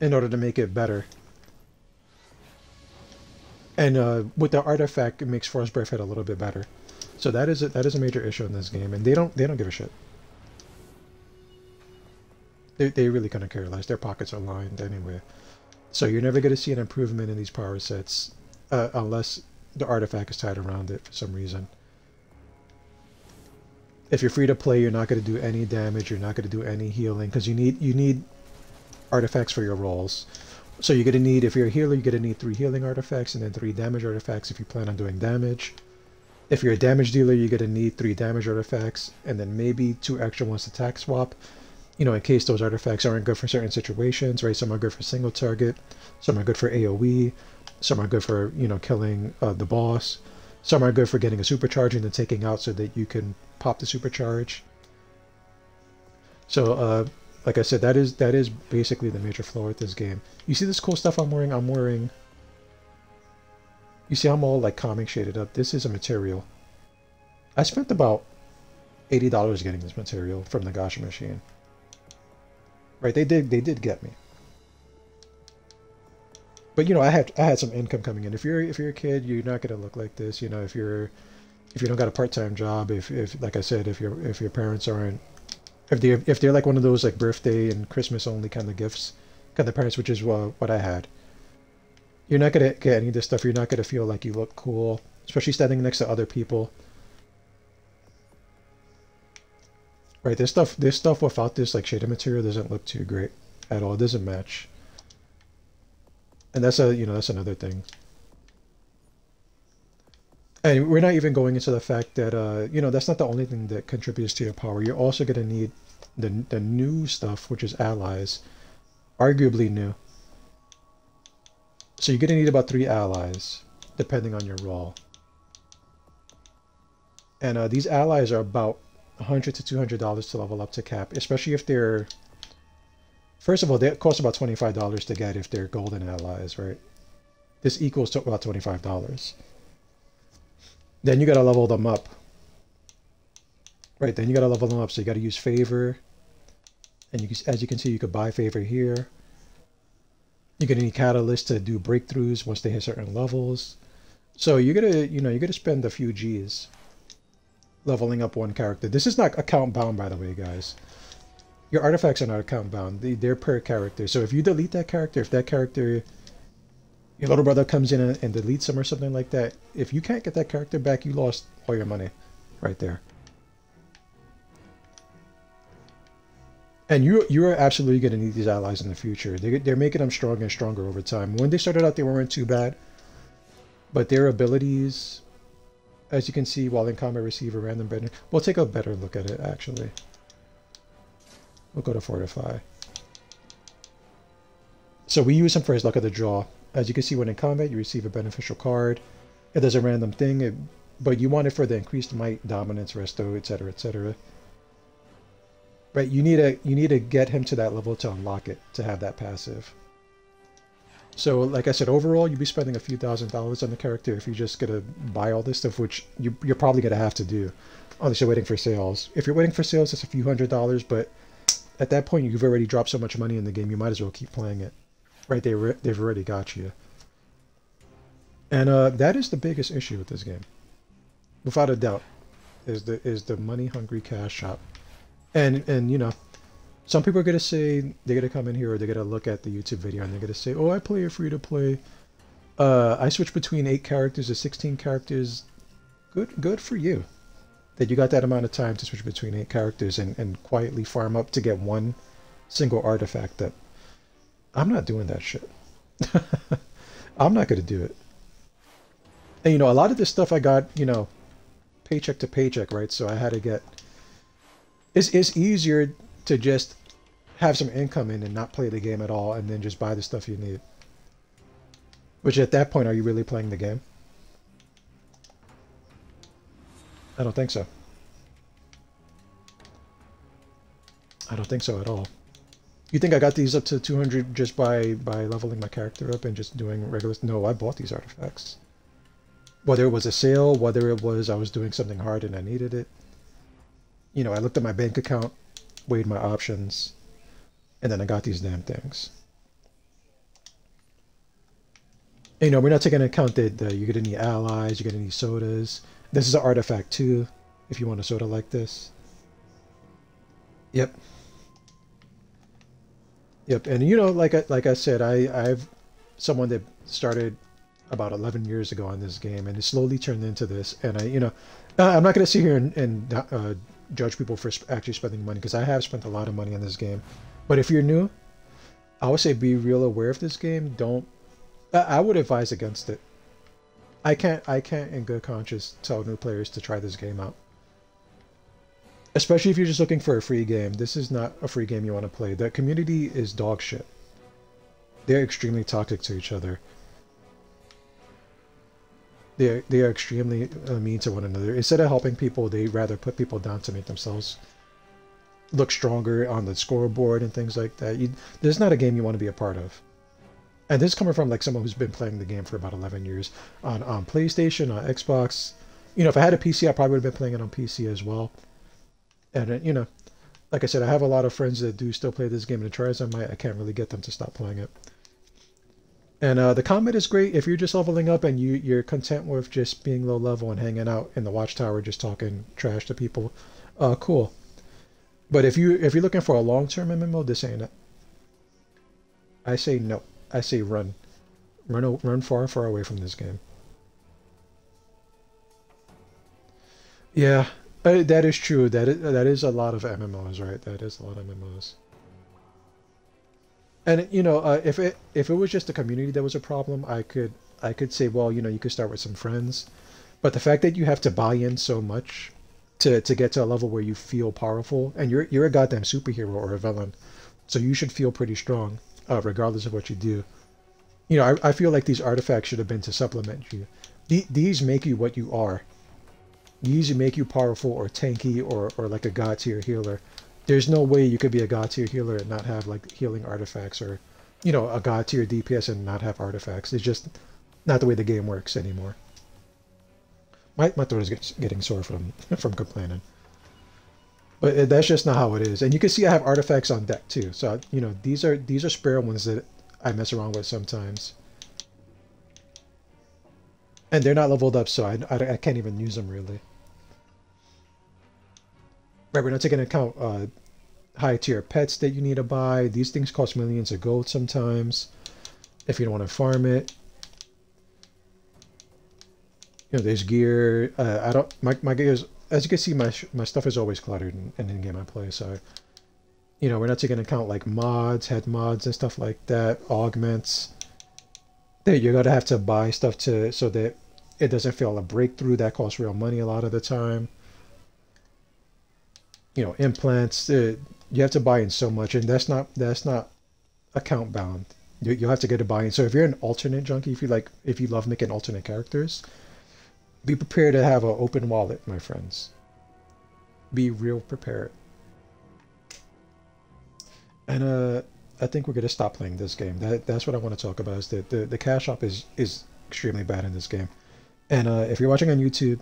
in order to make it better. And with the artifact, it makes Frost Breath hit a little bit better. So that is a major issue in this game, and they don't give a shit. They really couldn't care less. Their pockets are lined anyway. So you're never going to see an improvement in these power sets unless the artifact is tied around it for some reason. If you're free to play, you're not going to do any damage. You're not going to do any healing because you need artifacts for your rolls. So you're going to need, if you're a healer, you're going to need 3 healing artifacts and then 3 damage artifacts if you plan on doing damage. If you're a damage dealer, you're going to need 3 damage artifacts and then maybe 2 extra ones to attack swap. You know, in case those artifacts aren't good for certain situations, right? Some are good for single target, some are good for AoE, some are good for, you know, killing the boss, some are good for getting a supercharge and then taking out so that you can pop the supercharge. So, like I said, that is basically the major flaw with this game. You see this cool stuff I'm wearing? I'm wearing... You see I'm all like comic shaded up. This is a material. I spent about $80 getting this material from the Gacha machine. Right, they did get me. But you know, I had some income coming in. If you're a kid, you're not gonna look like this. You know, if you don't got a part-time job, if like I said, if your parents aren't, if they're like one of those like birthday and Christmas only kind of gifts, kind of parents, which is what I had. You're not gonna get any of this stuff. You're not gonna feel like you look cool, especially standing next to other people. Right, this stuff without this like shaded material doesn't look too great at all. It doesn't match. And that's that's another thing. And we're not even going into the fact that that's not the only thing that contributes to your power. You're also going to need the new stuff, which is allies, arguably new. So you're going to need about 3 allies, depending on your role. And these allies are about $100 to $200 to level up to cap, especially if they're... First of all, they cost about $25 to get if they're golden allies, right? This equals to about $25. Then you gotta level them up. Right, then you gotta level them up, so you gotta use favor. And as you can see, you could buy favor here. You're gonna need catalyst to do breakthroughs once they hit certain levels. So you're gonna spend a few G's leveling up one character. This is not account bound, by the way, guys. Your artifacts are not account bound. They're per character. So if you delete that character, if that character, your little brother comes in and deletes them or something like that, if you can't get that character back, you lost all your money right there. And you are absolutely going to need these allies in the future. They're making them stronger and stronger over time. When they started out, they weren't too bad. But their abilities, as you can see, while in combat, receive a random benefit. We'll take a better look at it, actually. We'll go to Fortify. So we use him for his luck of the draw. As you can see, when in combat, you receive a beneficial card. It does a random thing, but you want it for the increased might, dominance, resto, etc., etc. Right? You need to get him to that level to unlock it, to have that passive. So, like I said, overall, you'd be spending a few $1,000s on the character if you're just gonna buy all this stuff, which you're probably gonna have to do, unless you're waiting for sales. If you're waiting for sales, it's a few $100s, but at that point, you've already dropped so much money in the game, you might as well keep playing it. Right, they've already got you. And that is the biggest issue with this game. Without a doubt, is the money-hungry cash shop. And you know, some people are going to say, they're going to come in here or they're going to look at the YouTube video and they're going to say, oh, I play a free-to-play. I switch between 8 characters to 16 characters. Good for you. That you got that amount of time to switch between 8 characters and quietly farm up to get one single artifact up. I'm not doing that shit. I'm not going to do it. And, you know, a lot of this stuff I got, you know, paycheck to paycheck, right? So I had to get... It's easier to just have some income in and not play the game at all and then just buy the stuff you need. Which at that point, are you really playing the game? I don't think so. I don't think so at all. You think I got these up to 200 just by leveling my character up and just doing regular? No, I bought these artifacts. Whether it was a sale, whether it was I was doing something hard and I needed it. You know, I looked at my bank account, weighed my options, and then I got these damn things. And, you know, we're not taking into account that you get any allies, you get any sodas. This is an artifact too, if you want a soda like this. Yep. Yep, and you know, like I said, I've someone that started about 11 years ago on this game, and it slowly turned into this. And I'm not going to sit here and judge people for actually spending money because I have spent a lot of money on this game. But if you're new, I would say be real aware of this game. Don't. I would advise against it. I can't in good conscience tell new players to try this game out. Especially if you're just looking for a free game. This is not a free game you want to play. The community is dog shit. They're extremely toxic to each other. They are extremely mean to one another. Instead of helping people, they rather put people down to make themselves look stronger on the scoreboard and things like that. This is not a game you want to be a part of. And this is coming from like someone who's been playing the game for about 11 years on PlayStation, on Xbox. You know, if I had a PC, I probably would have been playing it on PC as well. And you know, like I said, I have a lot of friends that do still play this game, and try as I can't really get them to stop playing it. And the combat is great if you're just leveling up and you're content with just being low level and hanging out in the watchtower, just talking trash to people. Cool. But if you're looking for a long-term MMO, this ain't it. I say no. I say run. Run far, far away from this game. Yeah, that is true. That is a lot of MMOs, right? That is a lot of MMOs. And you know, if it was just the community that was a problem, I could say, well, you know, you could start with some friends. But the fact that you have to buy in so much to get to a level where you feel powerful, and you're a goddamn superhero or a villain, so you should feel pretty strong, regardless of what you do. You know, I feel like these artifacts should have been to supplement you. These make you what you are. These make you powerful or tanky or like a god tier healer. There's no way you could be a god tier healer and not have like healing artifacts, or you know, a god tier DPS and not have artifacts. It's just not the way the game works anymore. My throat is getting sore from from complaining, but that's just not how it is. And you can see I have artifacts on deck too. So you know, these are spare ones that I mess around with sometimes, and they're not leveled up, so I can't even use them really. Right, we're not taking into account high tier pets that you need to buy. These things cost millions of gold sometimes if you don't want to farm it. You know, there's gear. I don't my gears. As you can see, my stuff is always cluttered in the game I play. So you know, we're not taking into account like mods, head mods, and stuff like that. Augments. That you're gonna have to buy stuff to so that it doesn't feel a breakthrough. That costs real money a lot of the time. You know, implants. You have to buy in so much, and that's not account bound. You'll have to get a buy-in. So if you're an alternate junkie, if you love making alternate characters, be prepared to have an open wallet, my friends. Be real prepared. And I think we're gonna stop playing this game. That's what I want to talk about. Is that the cash shop is extremely bad in this game. And if you're watching on YouTube,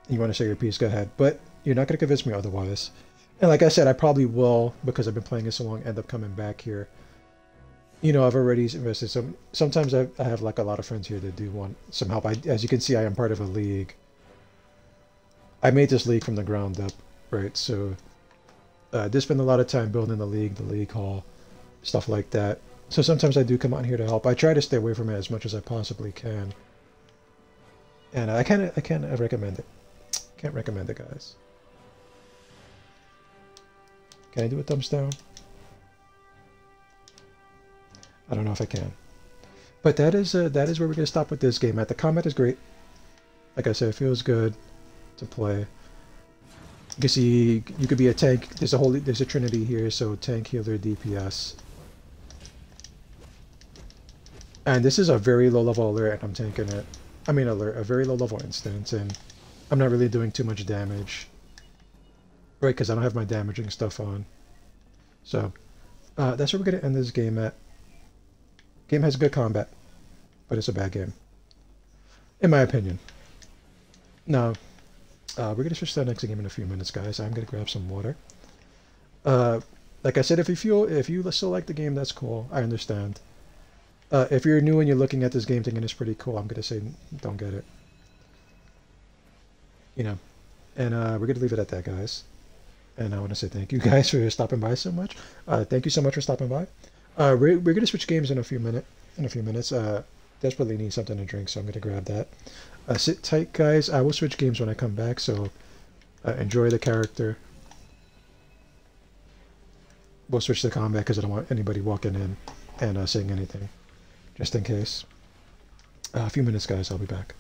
and you want to say your piece, go ahead. But you're not gonna convince me otherwise. And like I said, I probably will, because I've been playing it so long, end up coming back here. You know, I've already invested some. Sometimes I have like a lot of friends here that do want some help. As you can see, I am part of a league. I made this league from the ground up, right? So I did spend a lot of time building the league hall, stuff like that. So sometimes I do come out here to help. I try to stay away from it as much as I possibly can. And I can't recommend it. Can't recommend it, guys. Can I do a thumbs down? I don't know if I can. But that is where we're gonna stop with this game. The combat is great. Like I said, it feels good to play. You can see you could be a tank. There's a trinity here, so tank, healer, DPS. And this is a very low level alert, and I'm tanking it. I mean alert, a very low level instance, and I'm not really doing too much damage. Right, because I don't have my damaging stuff on. So, that's where we're going to end this game at. Game has good combat, but it's a bad game. In my opinion. Now, we're going to switch to the next game in a few minutes, guys. I'm going to grab some water. Like I said, if you still like the game, that's cool. I understand. If you're new and you're looking at this game thinking it's pretty cool, I'm going to say don't get it. You know. And we're going to leave it at that, guys. And I want to say thank you guys for stopping by so much. Thank you so much for stopping by. We're going to switch games in a few minutes. Desperately need something to drink, so I'm going to grab that. Sit tight, guys. I will switch games when I come back, so enjoy the character. We'll switch to combat because I don't want anybody walking in and saying anything, just in case. A few minutes, guys. I'll be back.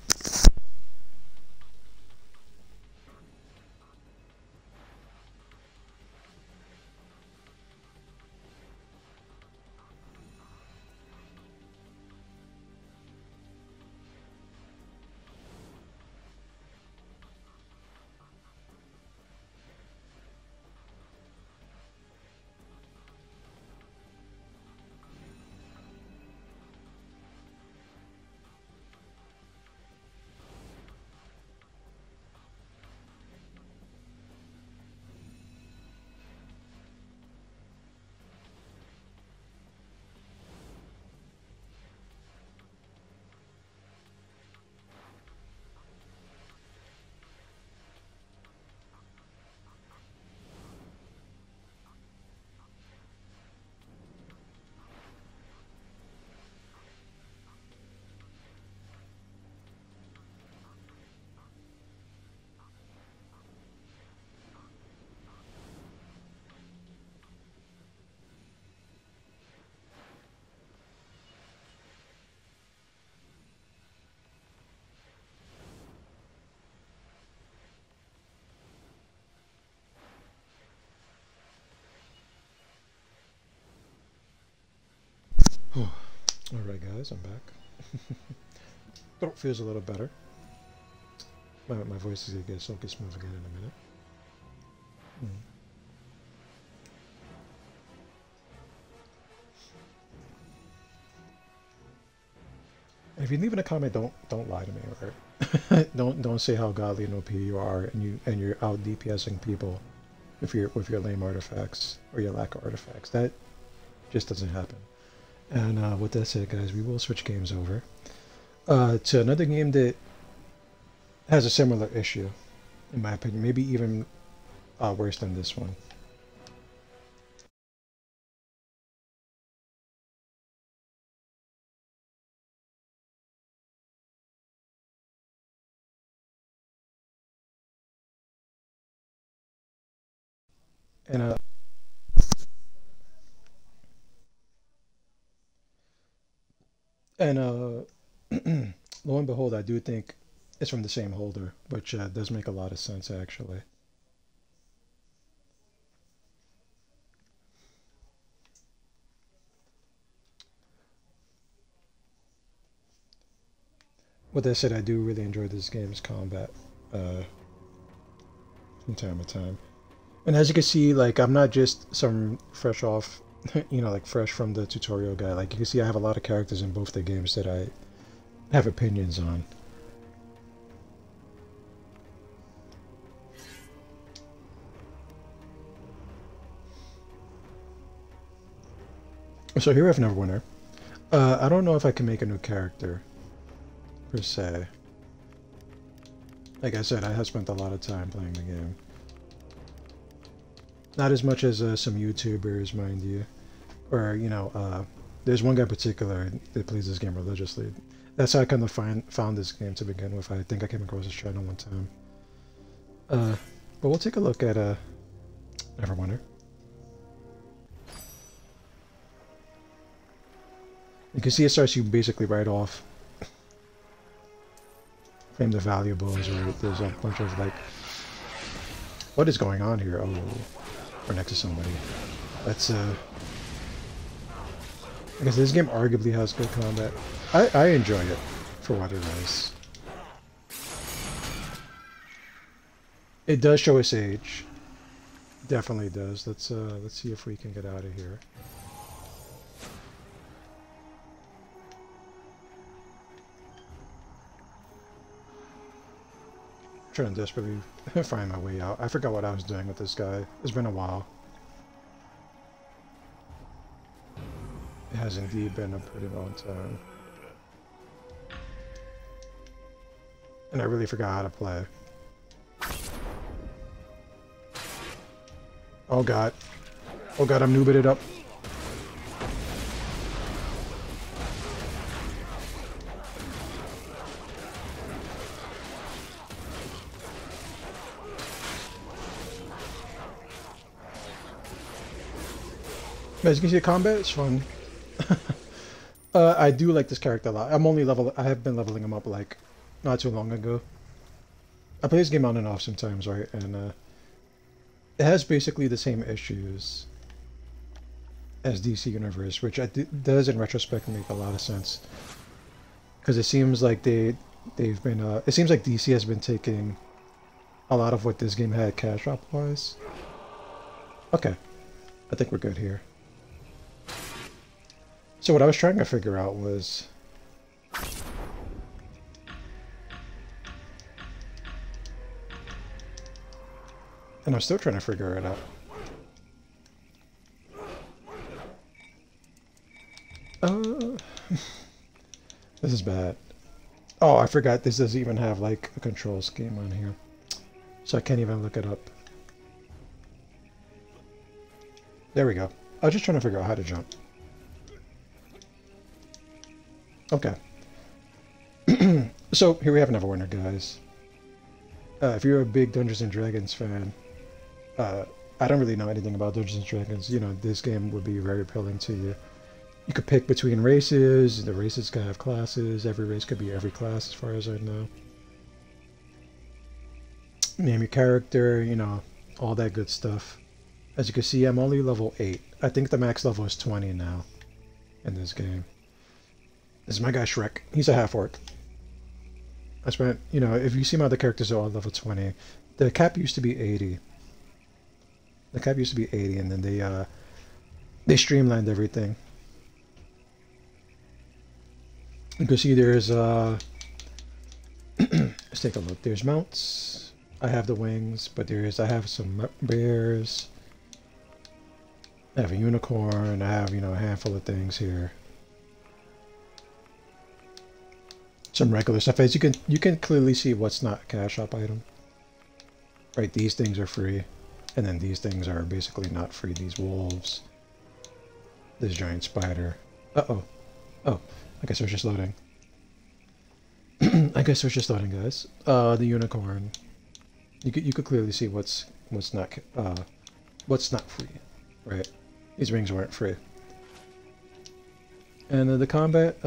Alright, guys, I'm back. Throat feels a little better. My voice is going to get silky smooth again in a minute. And if you leave in a comment, don't lie to me, right? don't say how godly and OP you are, and you're out DPSing people with your lame artifacts or your lack of artifacts. That just doesn't happen. And with that said, guys, we will switch games over to another game that has a similar issue, in my opinion, maybe even worse than this one. And And lo and behold, I do think it's from the same holder, which does make a lot of sense actually. With that said, I do really enjoy this game's combat from time to time. And as you can see, like, I'm not just some fresh off, like fresh from the tutorial guy. Like, you can see I have a lot of characters in both the games that I have opinions on. So here we have Neverwinter. I don't know if I can make a new character, per se. Like I said, I have spent a lot of time playing the game. Not as much as some YouTubers, mind you. Or, there's one guy in particular that plays this game religiously. That's how I kind of found this game to begin with. I think I came across his channel one time. But we'll take a look at Neverwinter. You can see it starts you basically right off. Claim the valuables, or there's a bunch of like... What is going on here? Oh, we're next to somebody. That's I guess this game arguably has good combat. I enjoy it for what it is. It does show its age. Definitely does. Let's see if we can get out of here. I'm trying to desperately find my way out. I forgot what I was doing with this guy. It's been a while. It has indeed been a pretty long time. And I really forgot how to play. Oh god. Oh god, I'm noobing it up. As you can see, the combat is fun. I do like this character a lot. I have been leveling him up like not too long ago. I play this game on and off sometimes, right? And it has basically the same issues as DC Universe, which does in retrospect make a lot of sense. Because it seems like it seems like DC has been taking a lot of what this game had cash drop wise. Okay, I think we're good here. So what I was trying to figure out was and I'm still trying to figure it out. This is bad. Oh, I forgot this doesn't even have like a control scheme on here. So I can't even look it up. There we go. I was just trying to figure out how to jump. Okay. So here we have Neverwinter, guys. If you're a big Dungeons and Dragons fan, I don't really know anything about Dungeons and Dragons. You know, this game would be very appealing to you. You could pick between races. The races can have classes. Every race could be every class, as far as I know. Name your character, you know, all that good stuff. As you can see, I'm only level 8. I think the max level is 20 now in this game. This is my guy Shrek. He's a half-orc. I spent, you know, if you see my other characters are all level 20. The cap used to be 80. The cap used to be 80, and then they streamlined everything. You can see there's let's take a look. There's mounts. I have the wings, but I have some bears. I have a unicorn. I have, you know, a handful of things here. Some regular stuff. As you can clearly see what's not a cash shop item. Right, these things are free. And then these things are basically not free. These wolves. This giant spider. Uh-oh. Oh, I guess it was just loading. I guess it was just loading, guys. The unicorn. You could clearly see what's not free, right? These rings weren't free. And the combat,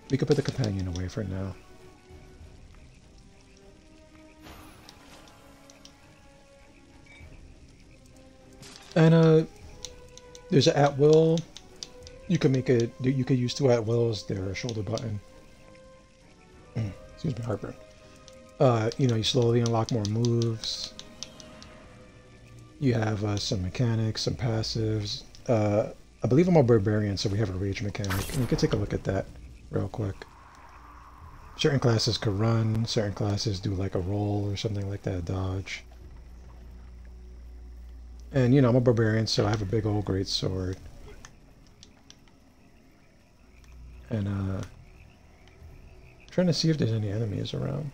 we could put the companion away for now. And there's an at will. You can make it. You could use 2 at wills. Their shoulder button. Excuse me, heartburn. You know, you slowly unlock more moves. You have some mechanics, some passives. I believe I'm a barbarian, so we have a rage mechanic. And you can take a look at that real quick. Certain classes could run. Certain classes do like a roll or something like that, dodge. And you know, I'm a barbarian, so I have a big old great sword. And trying to see if there's any enemies around.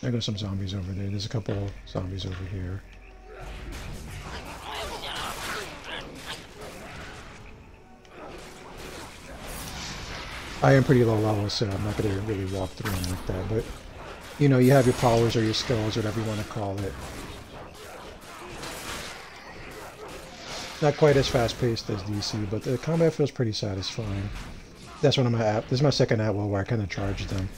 There go some zombies over there. There's a couple zombies over here. I am pretty low level, so I'm not going to really walk through them like that. But, you know, you have your powers or your skills, whatever you want to call it. Not quite as fast-paced as DC, but the combat feels pretty satisfying. That's one of my this is my second at will where I kind of charge them.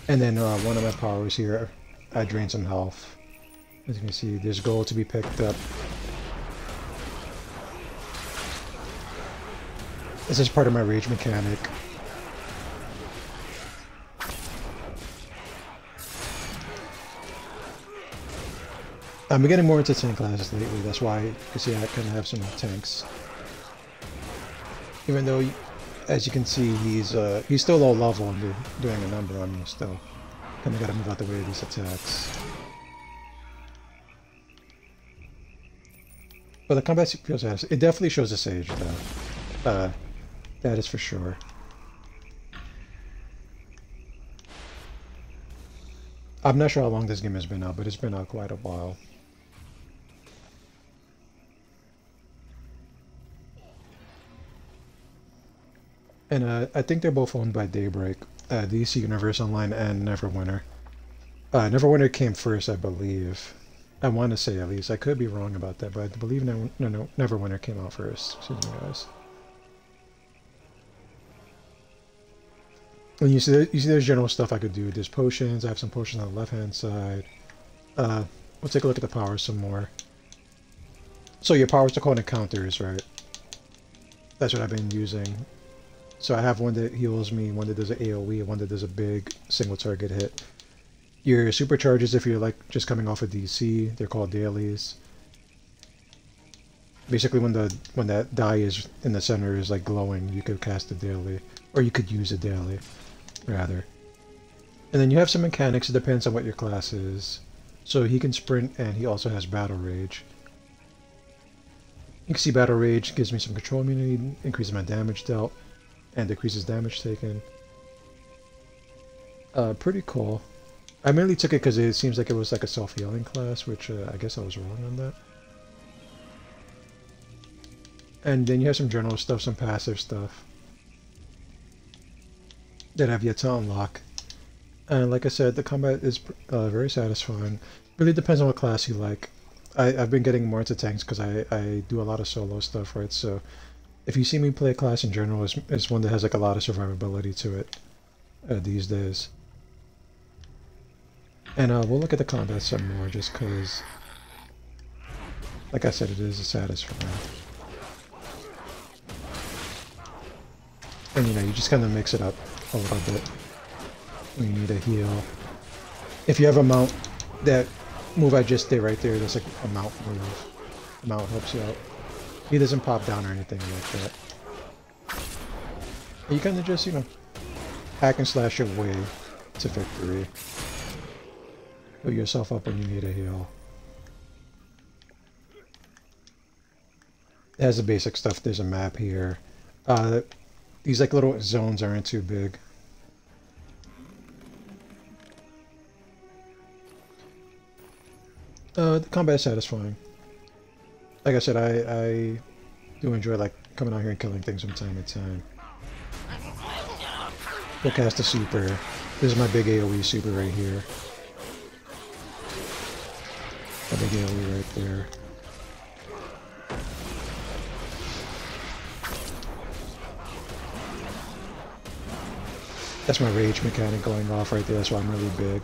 And then one of my powers here I drain some health. As you can see, there's gold to be picked up. This is part of my rage mechanic. I'm getting more into tank classes lately, that's why you can see I kind of have some tanks. Even though, as you can see, he's still low level and they're doing a number on me still. Kind of got to move out the way of these attacks. But the combat feels fast. It definitely shows a Sage, though. That is for sure. I'm not sure how long this game has been out, but it's been out quite a while. And I think they're both owned by Daybreak, DC Universe Online and Neverwinter. Neverwinter came first, I believe. I want to say at least. I could be wrong about that, but I believe Neverwinter came out first. Excuse me, guys. And you see there's general stuff I could do. There's potions. I have some potions on the left-hand side. We'll take a look at the powers some more. So your powers are called encounters, right? That's what I've been using. So I have one that heals me, one that does an AoE, and one that does a big single target hit. Your supercharges, if you're like just coming off of DC, they're called dailies. Basically, when that die is in the center is like glowing, you could cast a daily, or you could use a daily, rather. And then you have some mechanics. It depends on what your class is. So he can sprint, and he also has battle rage. You can see battle rage gives me some control immunity, increases my damage dealt, and decreases damage taken. Pretty cool. I mainly took it because it seems like it was like a self-healing class, which I guess I was wrong on that. And then you have some general stuff, some passive stuff that I've yet to unlock. And like I said, the combat is very satisfying. Really depends on what class you like. I've been getting more into tanks because I do a lot of solo stuff, right? So if you see me play a class in general, it's one that has like a lot of survivability to it these days. And we'll look at the combat some more, just because, like I said, it is satisfying. And you know, you just kind of mix it up a little bit when you need a heal. If you have a mount, that move I just did right there, that's like a mount move. The mount helps you out. He doesn't pop down or anything like that. And you kind of just, you know, hack and slash your way to victory. Put yourself up when you need a heal. It has the basic stuff. There's a map here. These like little zones aren't too big. The combat is satisfying. Like I said, I do enjoy like coming out here and killing things from time to time. We'll cast a super. This is my big AoE super right here. A big AoE right there. That's my rage mechanic going off right there, that's why I'm really big.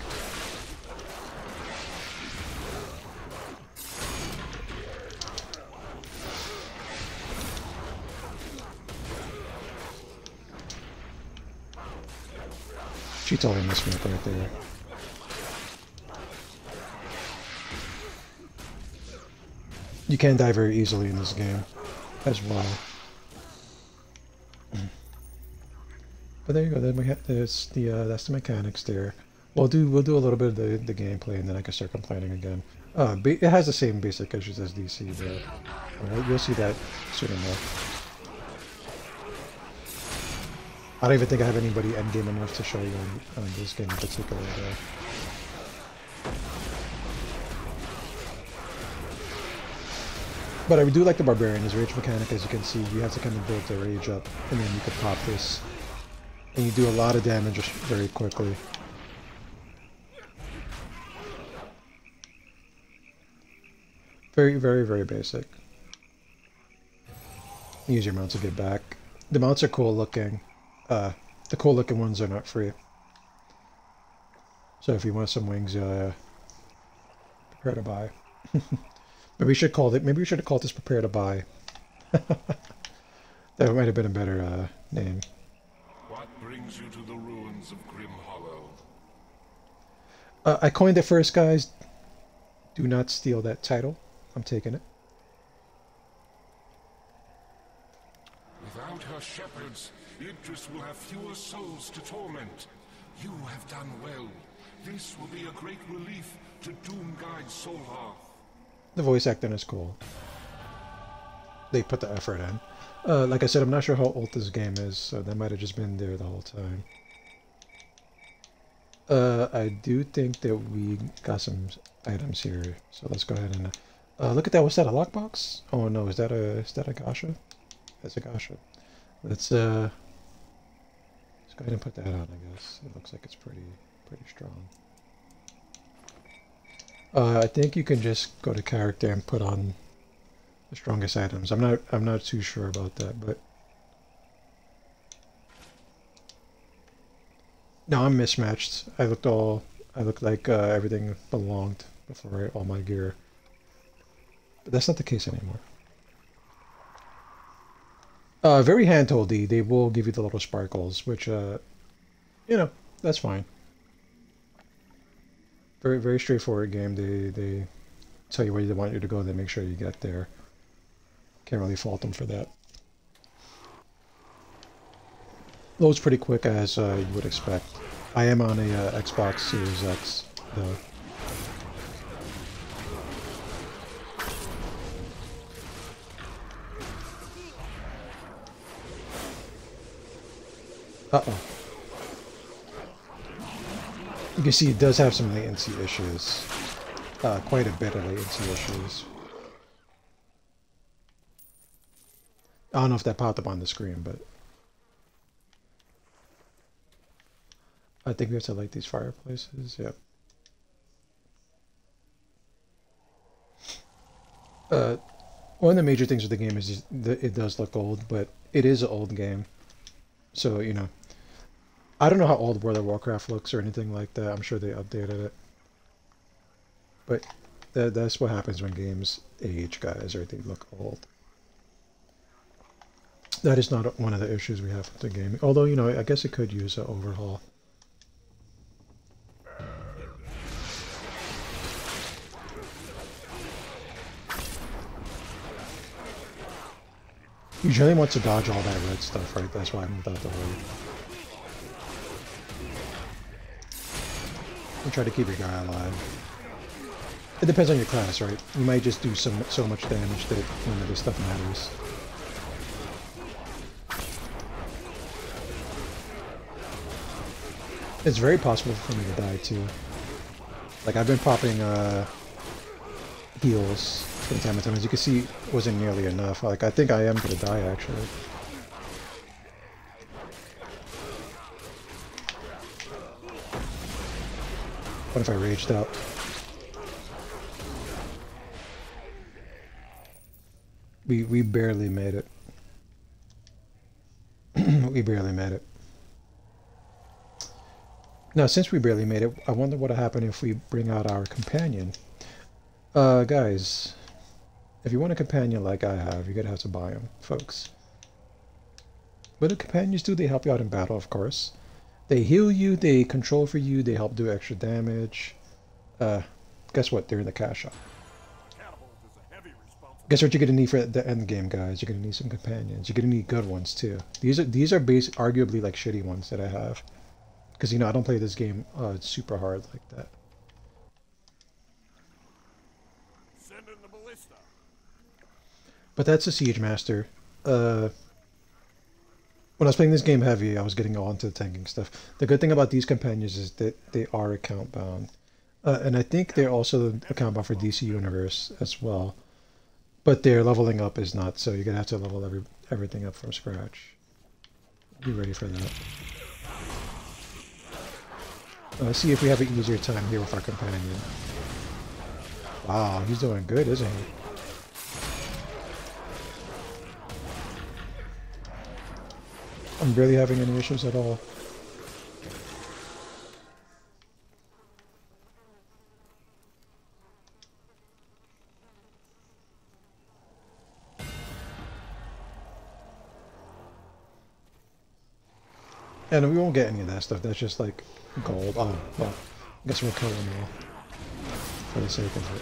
She totally missed me up right there. You can die very easily in this game as well. But there you go. Then we have that's the mechanics there. We'll do a little bit of the gameplay, and then I can start complaining again. It has the same basic issues as DC, but you'll see that soon enough. I don't even think I have anybody endgame enough to show you on this game in particular. But I do like the Barbarian. His rage mechanic, as you can see, you have to kind of build the rage up, and then you can pop this. And you do a lot of damage very quickly. Very, very, very basic. Use your mount to get back. The mounts are cool looking. The cool looking ones are not free. So if you want some wings, Prepare to buy. Maybe we should call it. Maybe we should have called this "Prepare to Buy." That might have been a better name. What brings you to the ruins of Grim Hollow? I coined it first, guys. Do not steal that title. I'm taking it. Without her shepherds, Idris will have fewer souls to torment. You have done well. This will be a great relief to Doomguide Solhearth. The voice acting is cool. They put the effort in. Like I said, I'm not sure how old this game is, so that might have just been there the whole time. I do think that we got some items here, so let's go ahead and look at that. Was that a lockbox? Oh no, is that a gacha? That's a gacha. Let's go ahead and put that on. I guess it looks like it's pretty strong. I think you can just go to character and put on the strongest items. I'm not too sure about that, but no, I'm mismatched. I looked like everything belonged before all my gear, but that's not the case anymore. Very hand-holdy. They will give you the little sparkles, which you know, that's fine. Very straightforward game. They tell you where they want you to go. They make sure you get there. Can't really fault them for that. Loads pretty quick, as you would expect. I am on a Xbox Series X, though. Uh-oh. You can see it does have some latency issues. Quite a bit of latency issues. I don't know if that popped up on the screen, but I think we have to light these fireplaces. Yep. One of the major things with the game is just that it does look old, but it is an old game. So, you know, I don't know how old World of Warcraft looks or anything like that. I'm sure they updated it. But that's what happens when games age, guys, or they look old. That is not one of the issues we have with the game. Although, you know, I guess it could use an overhaul. You generally want to dodge all that red stuff, right? That's why I'm without the way. And try to keep your guy alive. It depends on your class, right? You might just do so much damage that none of this stuff matters. It's very possible for me to die too. Like, I've been popping heals from time to time. As you can see, it wasn't nearly enough. Like, I think I am gonna die actually. What if I raged out? We barely made it. We barely made it. Now, since we barely made it, I wonder what'll happen if we bring out our companion. Guys, if you want a companion like I have, you're gonna have to buy them, folks. What do companions do? They help you out in battle, of course. They heal you, they control for you, they help do extra damage. Guess what? They're in the cash shop. Guess what you're gonna need for the end game, guys? You're gonna need some companions. You're gonna need good ones too. These are arguably like shitty ones that I have, because you know I don't play this game super hard like that. Send in the ballista. But that's a Siege Master. When I was playing this game heavy, I was getting all into the tanking stuff. The good thing about these companions is that they are account bound, and I think they're also account bound for DC Universe as well. But their leveling up is not, so you're gonna have to level everything up from scratch. Be ready for that. See if we have an easier time here with our companion. Wow, he's doing good, isn't he? I'm barely having any issues at all. And we won't get any of that stuff. That's just like gold. Oh, well, I guess we'll kill them all for the sake of it.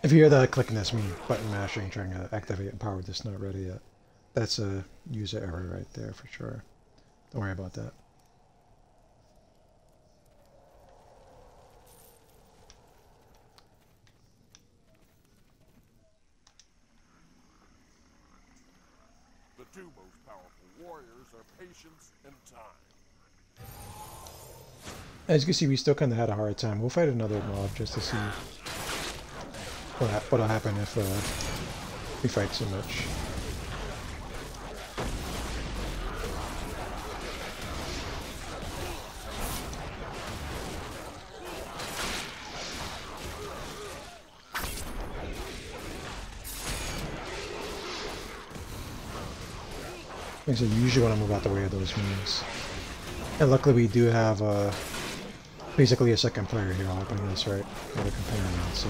If you hear that clicking, that's me button mashing, trying to activate a power that's not ready yet. That's a user error right there for sure. Don't worry about that. The two most powerful warriors are patience and time. As you can see, we still kind of had a hard time. We'll fight another mob just to see what'll happen if we fight so much. Like I said, you usually want to move out the way of those moves. And luckily we do have basically a second player here helping us, right? Another companion, so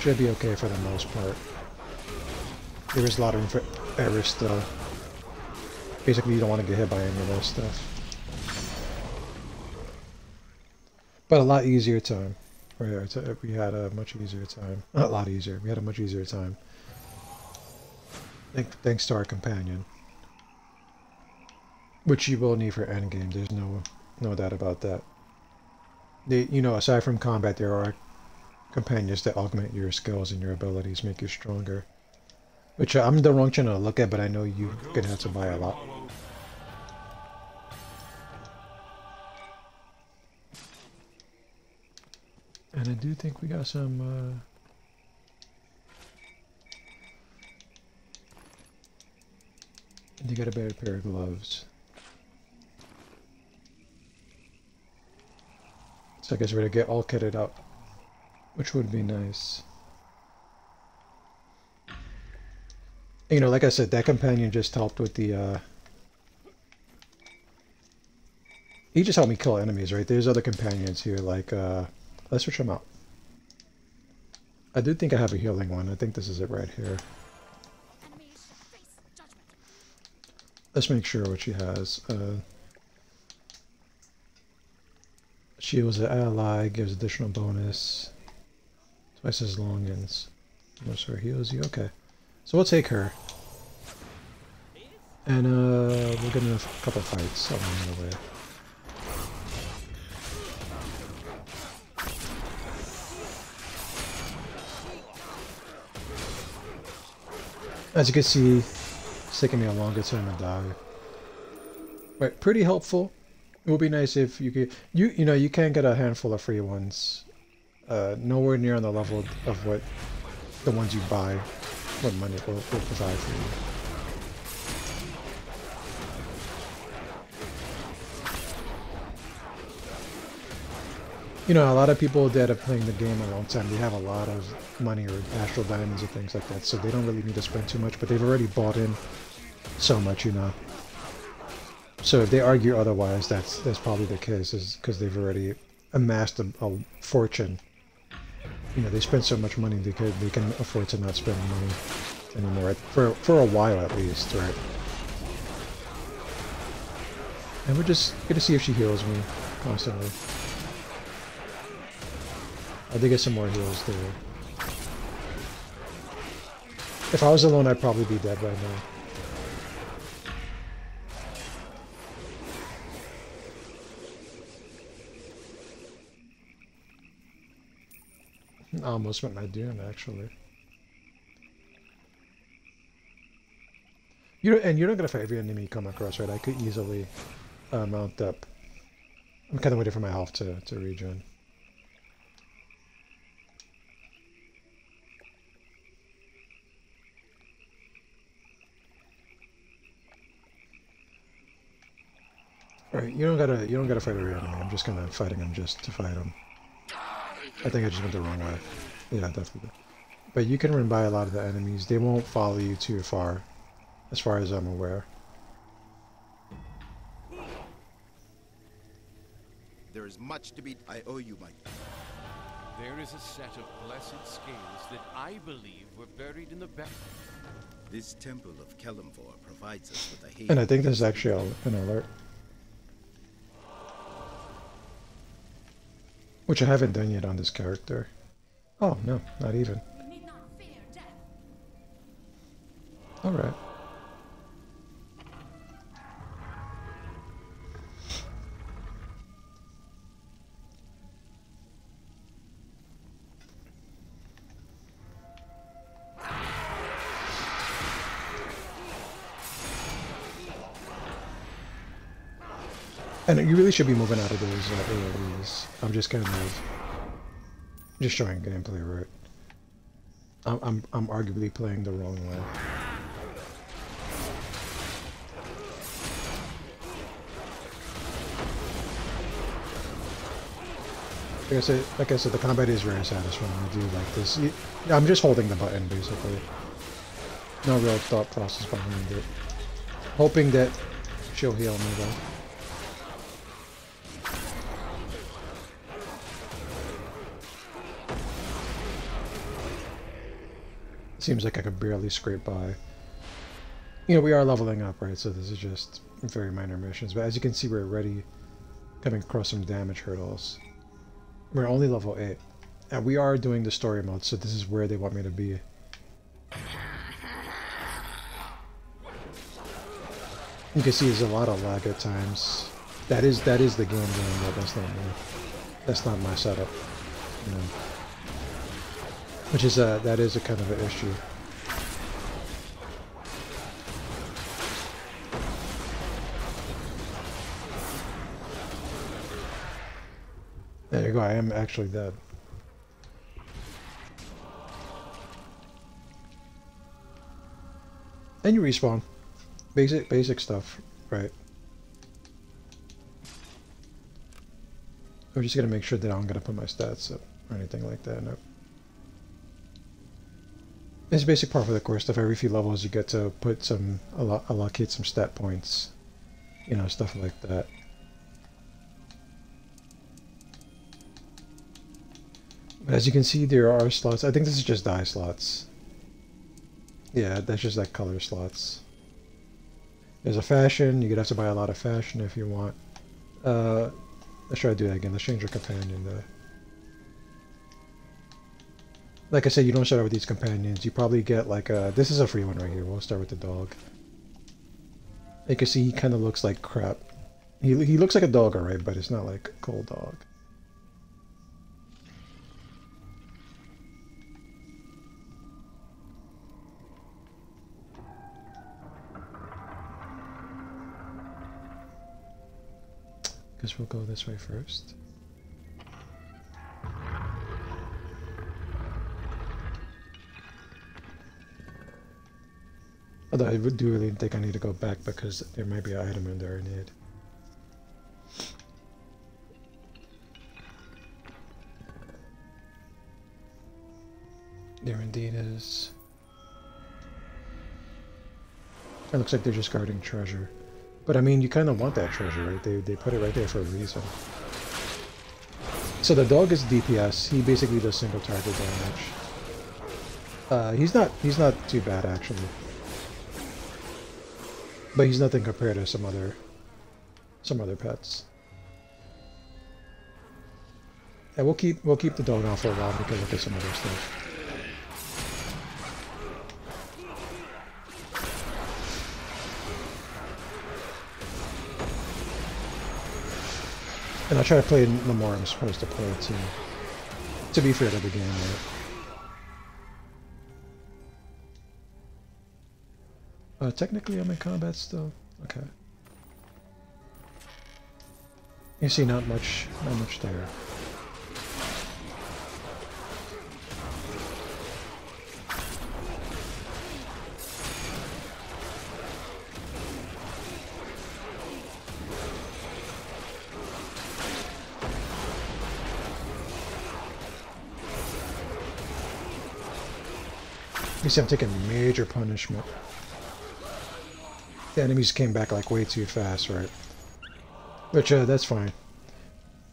should be okay for the most part. There is a lot of room for errors still. Basically you don't want to get hit by any of that stuff. But a lot easier time. Right, we had a much easier time. Not a lot easier, we had a much easier time. Thanks to our companion. Which you will need for endgame, there's no doubt about that. You know, aside from combat, there are companions that augment your skills and your abilities, make you stronger. Which I'm the wrong channel to look at, but I know you're gonna have to buy a lot. And I do think we got some, you got a better pair of gloves. So I guess we're gonna get all kitted out, which would be nice. You know, like I said, that companion just helped with the, he just helped me kill enemies, right? There's other companions here, like, let's switch them out. I do think I have a healing one. I think this is it right here. Let's make sure what she has. Shields an ally, gives additional bonus. Twice as long as most of her heals you. Okay. So we'll take her. And we'll get in a couple fights along the way. As you can see, it's taking me a longer time to die. But pretty helpful. It would be nice if you could, you know, you can get a handful of free ones. Nowhere near on the level of what the ones you buy, what money will provide for you. You know, a lot of people that have playing the game a long time, they have a lot of money or astral diamonds or things like that, so they don't really need to spend too much, but they've already bought in so much, you know. So if they argue otherwise, that's probably the case, is because they've already amassed a fortune. You know, they spend so much money they can afford to not spend money anymore, for a while at least, right? And we're just gonna see if she heals me constantly. I did get some more heals there. If I was alone, I'd probably be dead right now. I almost went my doom, actually. And you're not gonna fight every enemy you come across, right? I could easily mount up. I'm kind of waiting for my health to regen. Alright, you don't gotta fight every enemy. I'm just fighting them just to fight them. I think I just went the wrong way. Yeah, definitely. But you can run by a lot of the enemies. They won't follow you too as far as I'm aware. There is much to be. I owe you my. There is a set of blessed scales that I believe were buried in the back. This temple of Kelemvor provides us with a haven. And I think this is actually an alert. Which I haven't done yet on this character. Oh, no, not even. You need not fear death. Alright. And you really should be moving out of those AoEs. I'm just kind of just showing gameplay, right? I'm arguably playing the wrong way. Like I said, the combat is very satisfying. I do like this. I'm just holding the button basically. No real thought process behind it. Hoping that she'll heal me though. Seems like I could barely scrape by. You know, we are leveling up, right? So this is just very minor missions. But as you can see, we're already coming across some damage hurdles. We're only level 8. And we are doing the story mode, so this is where they want me to be. You can see there's a lot of lag at times. That is the game doing that. That's not my setup. You know. Which is that is a kind of an issue. There you go, I am actually dead. And you respawn. Basic stuff, right? I'm just gonna make sure that I'm gonna put my stats up or anything like that. Nope. It's a basic part of the core stuff. Every few levels you get to put allocate some stat points. You know, stuff like that. But as you can see, there are slots. I think this is just die slots. Yeah, that's just like color slots. There's a fashion. You could have to buy a lot of fashion if you want. Let's try to do that again. Let's change your companion though. Like I said, you don't start out with these companions. You probably get like a... This is a free one right here. We'll start with the dog. You can see he kind of looks like crap. He looks like a dog, alright, but it's not like a cool dog. Guess we'll go this way first. Although I do really think I need to go back because there might be an item in there I need. There indeed is. It looks like they're just guarding treasure. But I mean, you kind of want that treasure, right? They put it right there for a reason. So the dog is DPS. He basically does single target damage. He's not too bad actually. But he's nothing compared to some other pets. And we'll keep the dog on for a while because look at some other stuff. And I'll try to play the more I'm supposed to play to be fair to the game, right? Technically I'm in combat still. Okay. You see not much there. You see I'm taking major punishment. The enemies came back like way too fast, right? Which, that's fine.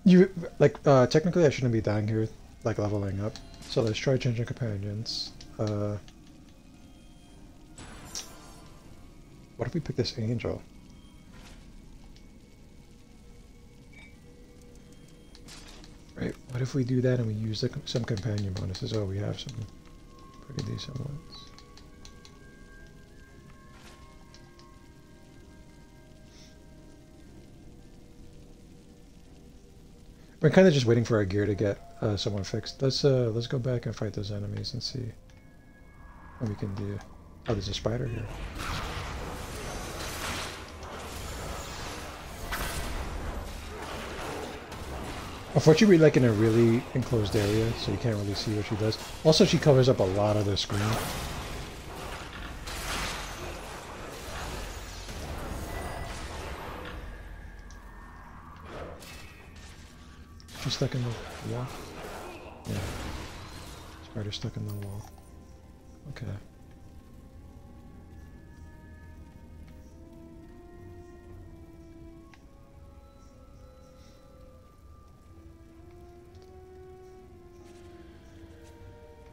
You, like, technically I shouldn't be dying here, like, leveling up. So let's try changing companions. What if we pick this angel? Right, what if we do that and we use some companion bonuses? Oh, we have some pretty decent ones. We're kind of just waiting for our gear to get someone fixed. Let's go back and fight those enemies and see what we can do. Oh, there's a spider here. Unfortunately, we're like in a really enclosed area, so you can't really see what she does. Also, she covers up a lot of the screen. She's stuck in the wall? Yeah. Spider stuck in the wall. Okay.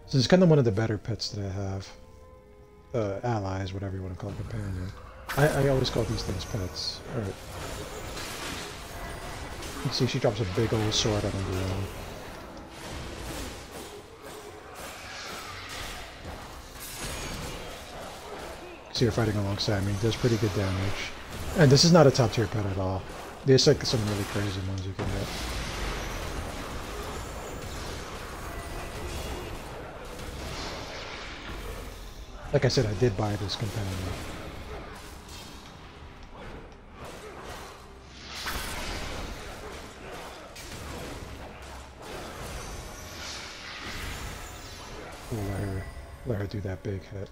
So it's kind of one of the better pets that I have. Allies, whatever you want to call it, companion. I always call these things pets. Alright. You see she drops a big old sword on the ground. See her fighting alongside me. Does pretty good damage. And this is not a top tier pet at all. There's like some really crazy ones you can get. Like I said, I did buy this companion. We'll let her do that big hit.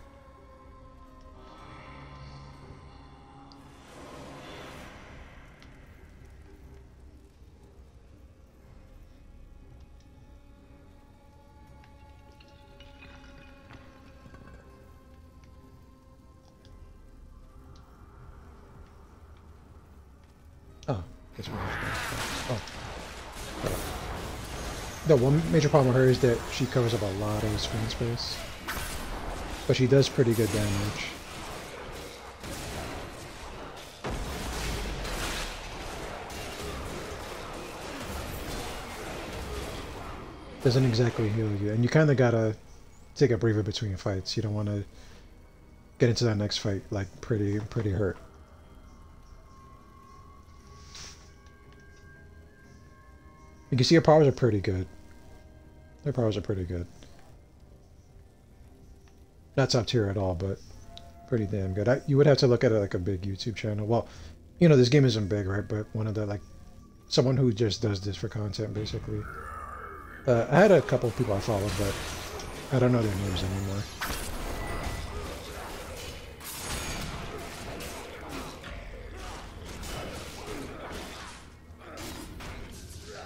Oh, that's where I was going. Oh. The one major problem with her is that she covers up a lot of screen space. But she does pretty good damage. Doesn't exactly heal you, and you kind of gotta take a breather between fights. You don't want to get into that next fight like pretty hurt. You can see her powers are pretty good. Her powers are pretty good. Not top tier at all, but pretty damn good. You would have to look at it like a big YouTube channel. Well, you know, this game isn't big, right? But one of the, like, someone who just does this for content, basically. I had a couple of people I followed, but I don't know their names anymore.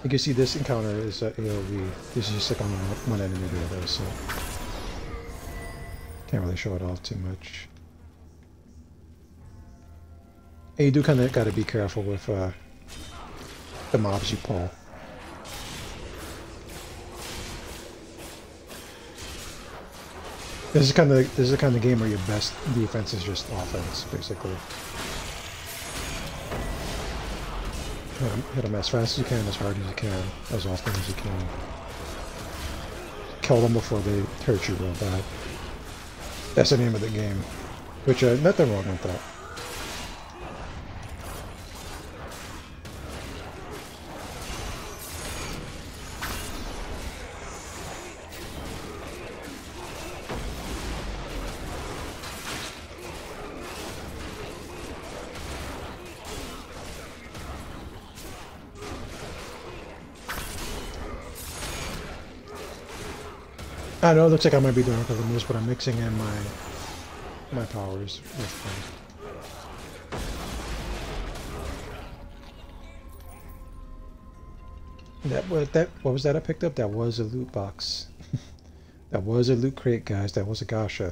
You can see this encounter is AoV. This is just like on one enemy the other, so can't really show it off too much. And you do kind of got to be careful with the mobs you pull. This is the kind of game where your best defense is just offense, basically. Hit them as fast as you can, as hard as you can, as often as you can. Kill them before they hurt you real bad. That's the name of the game. Which, nothing wrong with that. I don't know, it looks like I might be doing a couple moves, but I'm mixing in my powers with what was that I picked up? That was a loot box. That was a loot crate, guys. That was a gacha.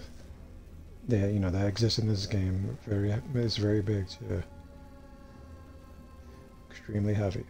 that exists in this game. It's very big too. Extremely heavy.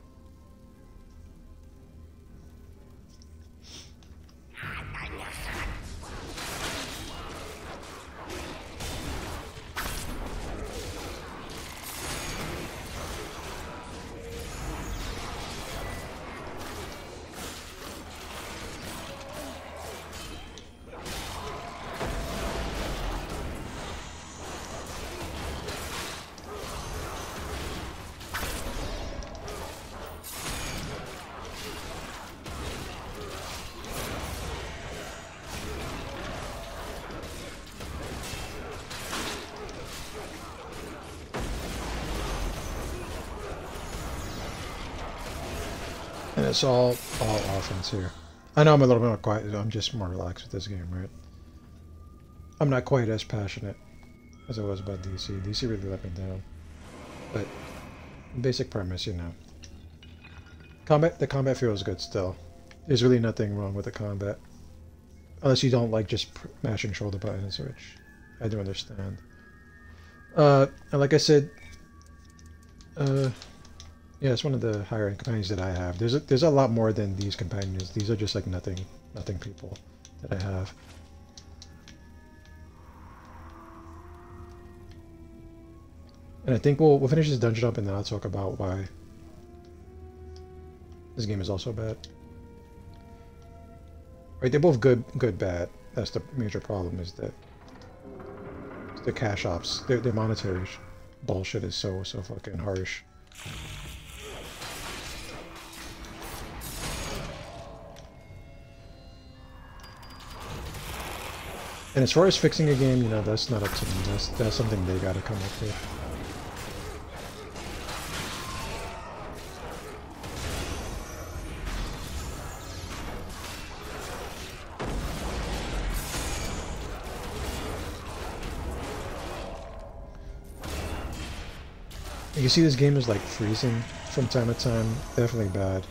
And it's all offense here. I know I'm a little bit more quiet. I'm just more relaxed with this game, right? I'm not quite as passionate as I was about DC. DC really let me down. But basic premise, you know. The combat feels good still. There's really nothing wrong with the combat. Unless you don't like just mashing shoulder buttons, which I do understand. And like I said, yeah, it's one of the higher end companions that I have. There's a lot more than these companions. These are just like nothing people that I have. And I think we'll finish this dungeon up and then I'll talk about why this game is also bad. Right, they're both good, bad. That's the major problem, is that the cash ops, their monetary bullshit is so fucking harsh. And as far as fixing a game, you know, that's not up to me. That's something they gotta come up with. You see this game is like freezing from time to time. Definitely bad.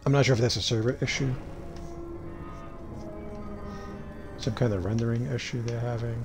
I'm not sure if that's a server issue. Some kind of rendering issue they're having.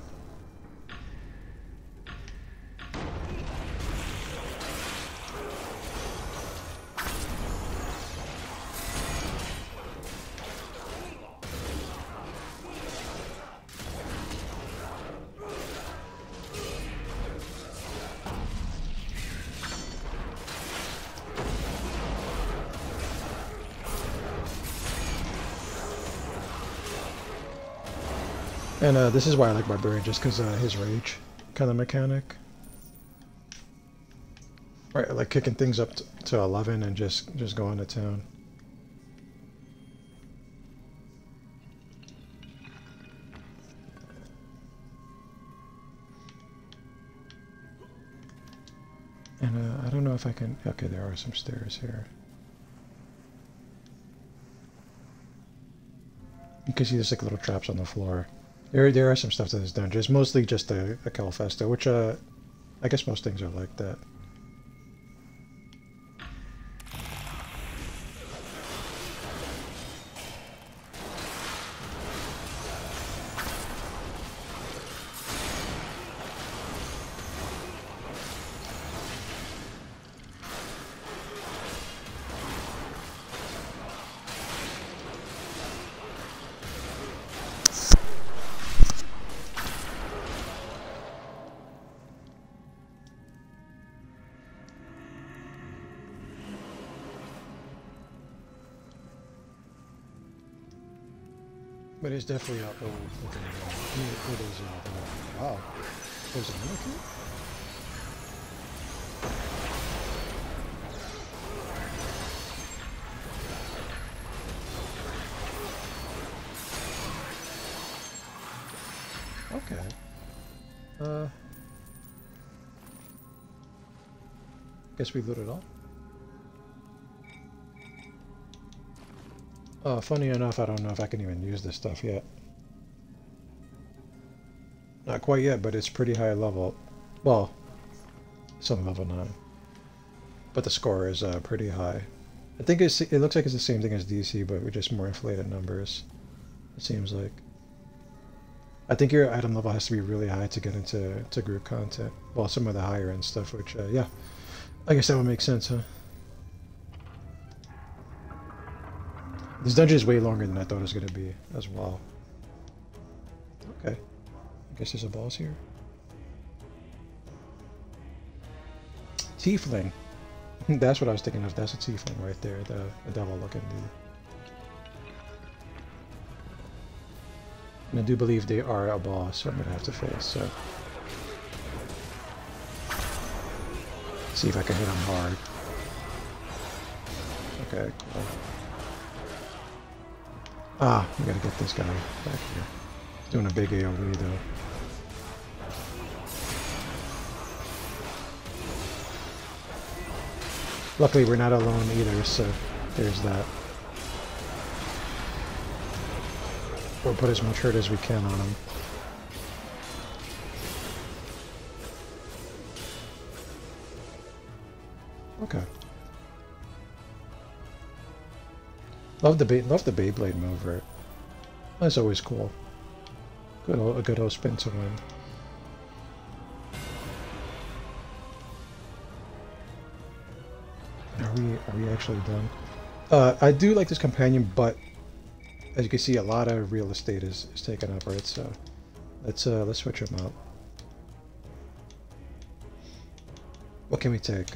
And this is why I like Barbarian, just because his rage kind of mechanic. Right, like kicking things up to 11 and just going to town. And I don't know if I can... Okay, there are some stairs here. You can see there's like little traps on the floor. There are some stuff to this dungeon. It's mostly just a Calfesto, which I guess most things are like that. But it's definitely out there. It is wow. There's a mimic. Okay. Guess we looted all. Funny enough, I don't know if I can even use this stuff yet. Not quite yet, but it's pretty high level. Well, it's on level 9. But the score is pretty high. I think it looks like it's the same thing as DC, but with just more inflated numbers. It seems like. I think your item level has to be really high to get into group content. Well, some of the higher end stuff, which, yeah. I guess that would make sense, huh? This dungeon is way longer than I thought it was going to be as well. Okay. I guess there's a boss here. Tiefling. That's what I was thinking of. That's a tiefling right there. The devil looking dude. And I do believe they are a boss, so I'm going to have to face, so... See if I can hit him hard. Okay, cool. Ah, we gotta get this guy back here. He's doing a big AoE though. Luckily we're not alone either, so there's that. We'll put as much hurt as we can on him. Okay. Love the Beyblade move, right? That's always cool. A good old spin to win. Are we actually done? I do like this companion, but as you can see, a lot of real estate is taken up, right? So let's switch him up. What can we take?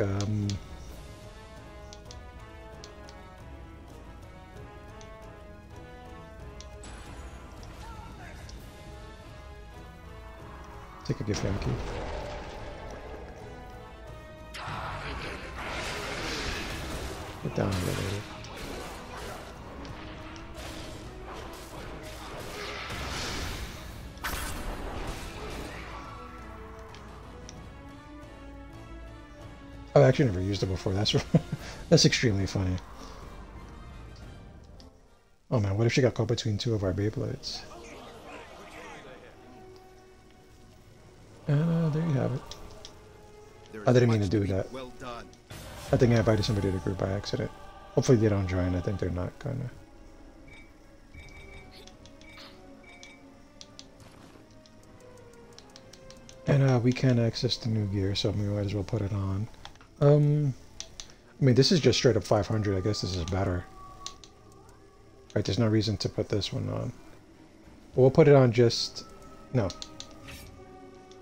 Take a gift, Yankee. Get down here later. I've actually never used it before. That's that's extremely funny. Oh man, what if she got caught between two of our Beyblades? There you have it. I didn't mean to do that. Well done. I think I invited somebody to the group by accident. Hopefully they don't join. I think they're not gonna. And we can access the new gear, so we might as well put it on. I mean, this is just straight up 500. I guess this is better. Right, there's no reason to put this one on. We'll put it on just... No.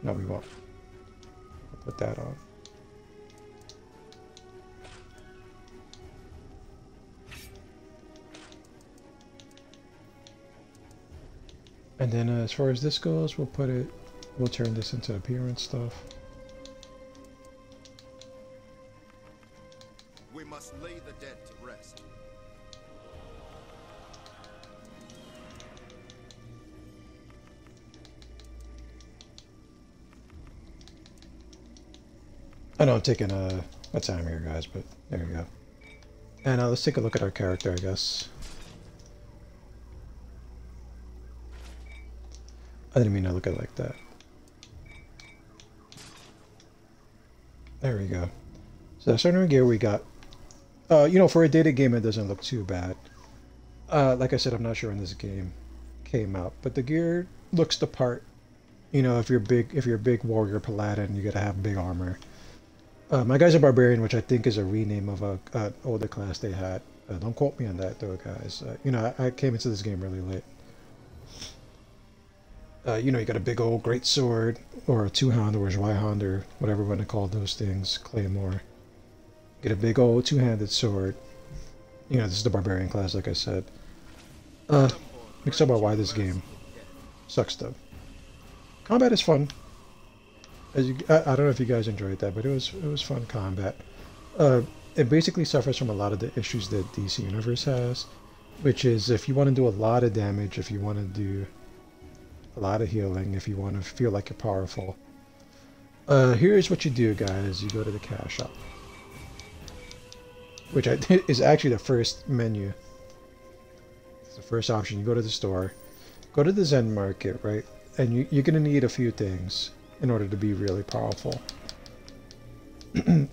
No, we won't. We'll put that on. And then as far as this goes, we'll turn this into appearance stuff. We must lay the dead to rest. I know I'm taking a time here, guys, but there you go. And let's take a look at our character, I guess. I didn't mean to look at it like that. There we go. So starting with gear, we got, you know, for a dated game, it doesn't look too bad. Like I said, I'm not sure when this game came out, but the gear looks the part. You know, if you're a big warrior paladin, you gotta have big armor. My guy's a barbarian, which I think is a rename of an older class they had. Don't quote me on that, though, guys. You know, I came into this game really late. You know, you got a big old great sword, or a two-hand, or a Zweihander, or whatever you want to call those things, claymore. Get a big old two-handed sword. You know, this is the barbarian class, like I said. Mixed up about why this game sucks, though. Combat is fun. I don't know if you guys enjoyed that, but it was fun combat. It basically suffers from a lot of the issues that DC Universe has, which is if you want to do a lot of damage, if you want to do a lot of healing, if you want to feel like you're powerful. Here's what you do, guys. You go to the cash shop, which is actually the first menu. It's the first option. You go to the store, go to the Zen Market, right? And you're going to need a few things in order to be really powerful.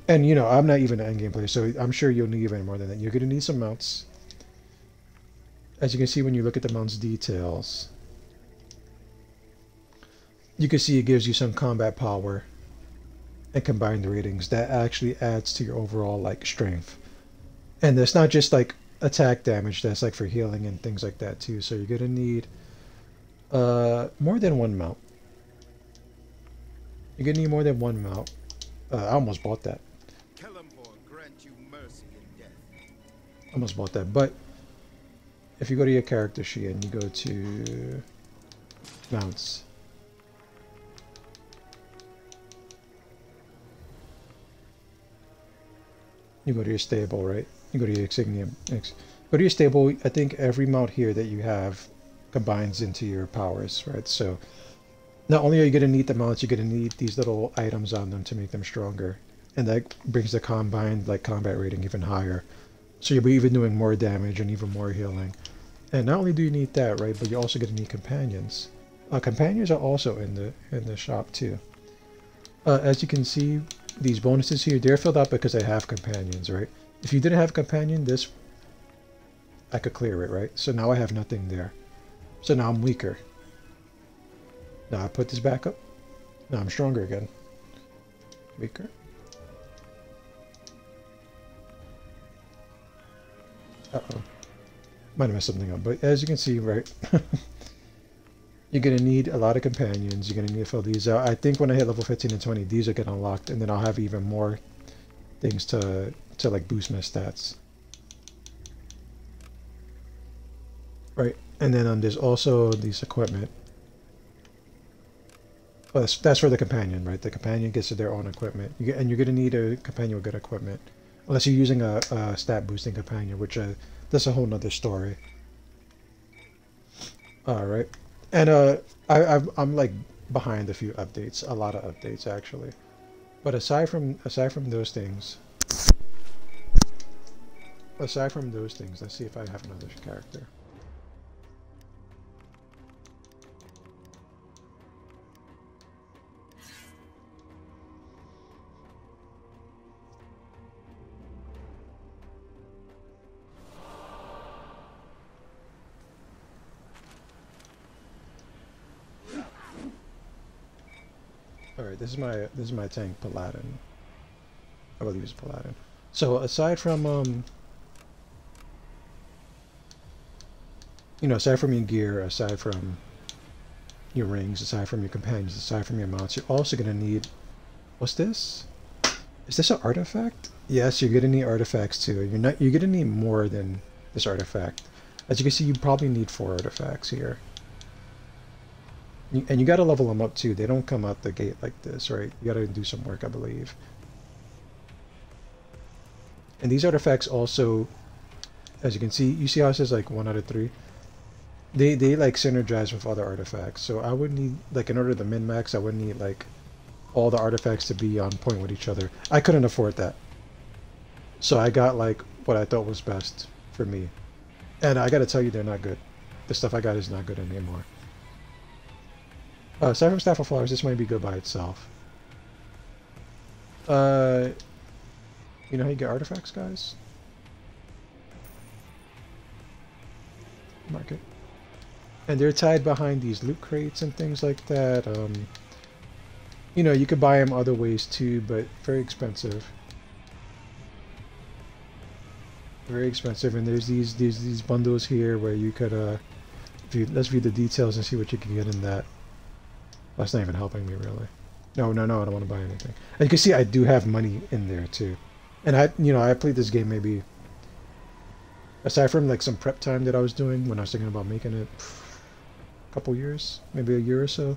And, you know, I'm not even an endgame player, so I'm sure you'll need even more than that. You're going to need some mounts. As you can see when you look at the mount's details, you can see it gives you some combat power and combined ratings that actually adds to your overall like strength. And it's not just like attack damage, that's like for healing and things like that too. So you're gonna need more than one mount. You're gonna need more than one mount. I almost bought that. Grant you mercy in death. Almost bought that. But if you go to your character sheet and you go to mounts, you go to your stable, right? You go to your insignia. Go to your stable. I think every mount here that you have combines into your powers, right? So not only are you going to need the mounts, you're going to need these little items on them to make them stronger. And that brings the combined like combat rating even higher. So you'll be even doing more damage and even more healing. And not only do you need that, right, but you're also going to need companions. Companions are also in the shop too. As you can see, these bonuses here, they're filled out because I have companions, right? If you didn't have a companion, this I could clear it, right? So now I have nothing there. So now I'm weaker. Now I put this back up. Now I'm stronger again. Weaker. Uh-oh. Might have messed something up, but as you can see, right, you're going to need a lot of companions. You're going to need to fill these out. I think when I hit level 15 and 20, these are getting unlocked, and then I'll have even more things to like boost my stats. Right, and then there's also these equipment. Well, that's for the companion, right? The companion gets their own equipment. And you're going to need a companion with good equipment. Unless you're using a stat boosting companion, which that's a whole nother story. Alright. And I'm like behind a few updates. A lot of updates actually. But aside from those things, let's see if I have another character. Alright, this is my tank Paladin. I believe it's Paladin. So aside from you know, aside from your gear, aside from your rings, aside from your companions, aside from your mounts, you're also gonna need, what's this? Is this an artifact? Yes, you're gonna need artifacts too. You're gonna need more than this artifact. As you can see, you probably need 4 artifacts here. And you gotta level them up too. They don't come out the gate like this, right? You gotta do some work, I believe. And these artifacts also, as you can see, you see how it says like 1 out of 3? They like synergize with other artifacts. So I would need, like, in order to min-max, I would need like all the artifacts to be on point with each other. I couldn't afford that. So I got like what I thought was best for me. And I gotta tell you, they're not good. The stuff I got is not good anymore. Aside from Staff of Flowers, this might be good by itself. You know how you get artifacts, guys? Market. And they're tied behind these loot crates and things like that. You know, you could buy them other ways too, but very expensive. Very expensive. And there's these bundles here where you could let's view the details and see what you can get in that. That's not even helping me really. No, I don't want to buy anything. And you can see I do have money in there too. And I played this game maybe, aside from like some prep time that I was doing when I was thinking about making it, a couple years, maybe a year or so.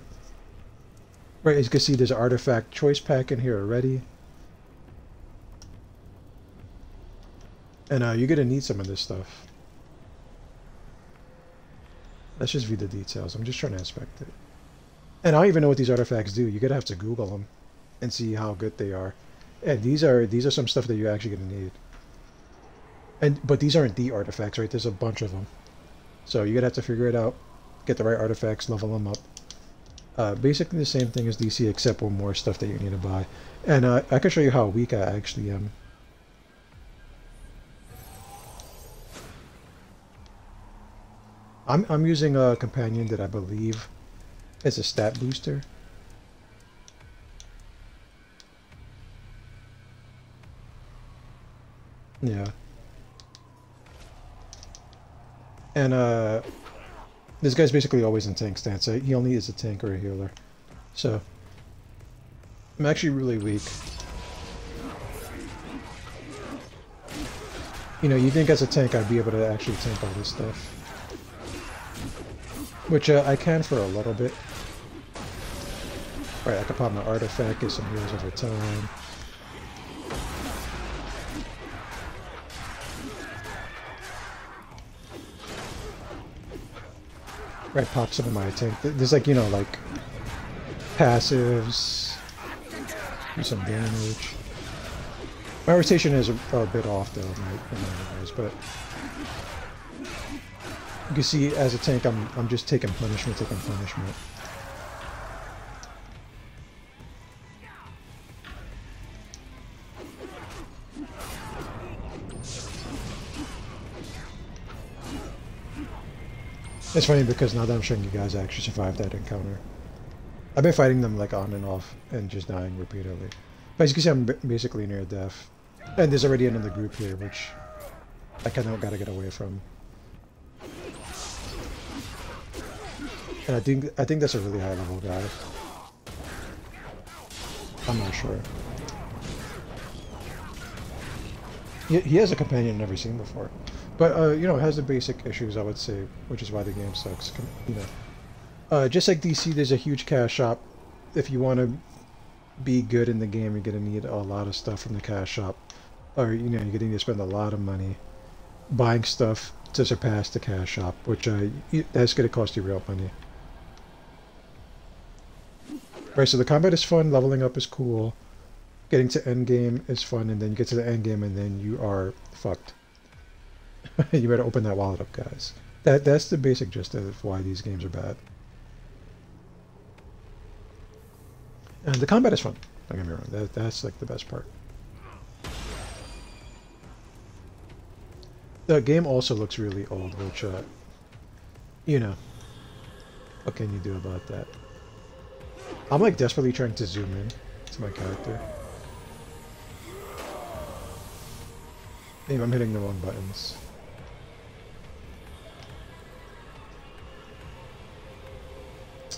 Right, as you can see, there's an artifact choice pack in here already. And you're gonna need some of this stuff. Let's just view the details. I'm just trying to inspect it. And I don't even know what these artifacts do. You're gonna have to Google them and see how good they are. And these are some stuff that you're actually gonna need. But these aren't the artifacts, right? There's a bunch of them. So you're gonna have to figure it out, get the right artifacts, level them up. Basically the same thing as DC, except with more stuff that you need to buy. And I can show you how weak I actually am. I'm using a companion that I believe is a stat booster. Yeah. And this guy's basically always in tank stance. He only is a tank or a healer. So I'm actually really weak. You know, you think as a tank I'd be able to actually tank all this stuff. Which I can for a little bit. Alright, I can pop my artifact, get some heals over time. Right, pop some of my tank. There's like, you know, like passives, do some damage. My rotation is a bit off though, anyways, but you can see as a tank, I'm just taking punishment. It's funny because now that I'm showing you guys, I actually survived that encounter. I've been fighting them like on and off and just dying repeatedly. But as you can see, I'm basically near death. And there's already another group here, which I kind of gotta get away from. And I think that's a really high level guy. I'm not sure. He has a companion I've never seen before. But, you know, it has the basic issues, I would say, which is why the game sucks. You know, just like DC, there's a huge cash shop. If you want to be good in the game, you're going to need a lot of stuff from the cash shop. Or, you know, you're going to need to spend a lot of money buying stuff to surpass the cash shop, which that's going to cost you real money. Right, so the combat is fun, leveling up is cool, getting to endgame is fun, and then you get to the endgame and then you are fucked. You better open that wallet up, guys. That's the basic gist of why these games are bad. And the combat is fun. Don't get me wrong. That's like the best part. The game also looks really old, which, you know, what can you do about that? I'm like desperately trying to zoom in to my character. Maybe I'm hitting the wrong buttons.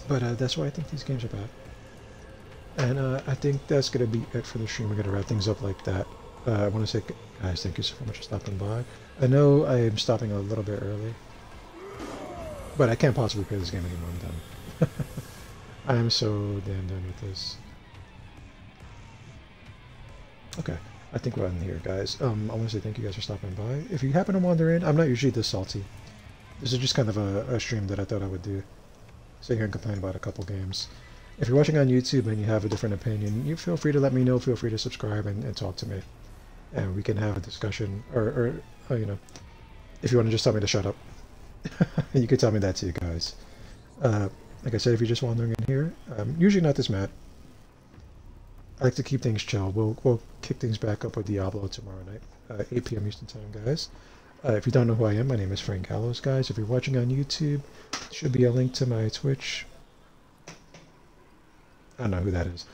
But that's why I think these games are bad. And I think that's going to be it for the stream. We're going to wrap things up like that. I want to say, guys, thank you so much for stopping by. I know I am stopping a little bit early. But I can't possibly play this game anymore. I'm done. I am so damn done with this. Okay, I think we're in here, guys. I want to say thank you guys for stopping by. If you happen to wander in, I'm not usually this salty. This is just kind of a stream that I thought I would do. Sit here and complain about a couple games. If you're watching on YouTube and you have a different opinion, you feel free to let me know. Feel free to subscribe and talk to me, and we can have a discussion. Or you know, if you want to just tell me to shut up, you can tell me that too, guys. Like I said, if you're just wandering in here, I'm usually not this mad. I like to keep things chill. We'll kick things back up with Diablo tomorrow night, 8 p.m. Eastern Time, guys. If you don't know who I am, my name is Frank Gallows, guys. If you're watching on YouTube, there should be a link to my Twitch. I don't know who that is.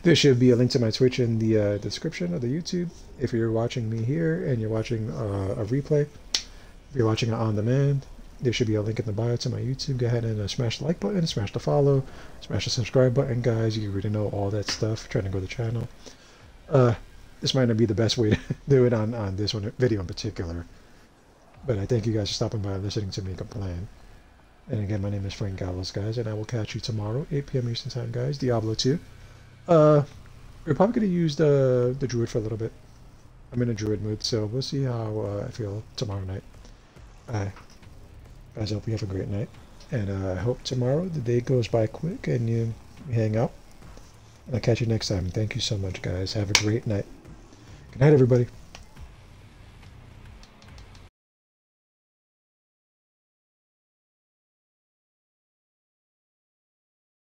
There should be a link to my Twitch in the description of the YouTube. If you're watching me here and you're watching a replay, if you're watching it on demand, there should be a link in the bio to my YouTube. Go ahead and smash the like button, smash the follow, smash the subscribe button, guys. You already know all that stuff. Trying to grow the channel. This might not be the best way to do it on this one video in particular. But I thank you guys for stopping by and listening to me complain. And again, my name is Frank Gallows, guys, and I will catch you tomorrow, 8 p.m. Eastern Time, guys. Diablo 2. We're probably going to use the druid for a little bit. I'm in a druid mood, so we'll see how I feel tomorrow night. Guys, I hope you have a great night. And I hope tomorrow the day goes by quick and you hang out. And I'll catch you next time. Thank you so much, guys. Have a great night. Good night, everybody.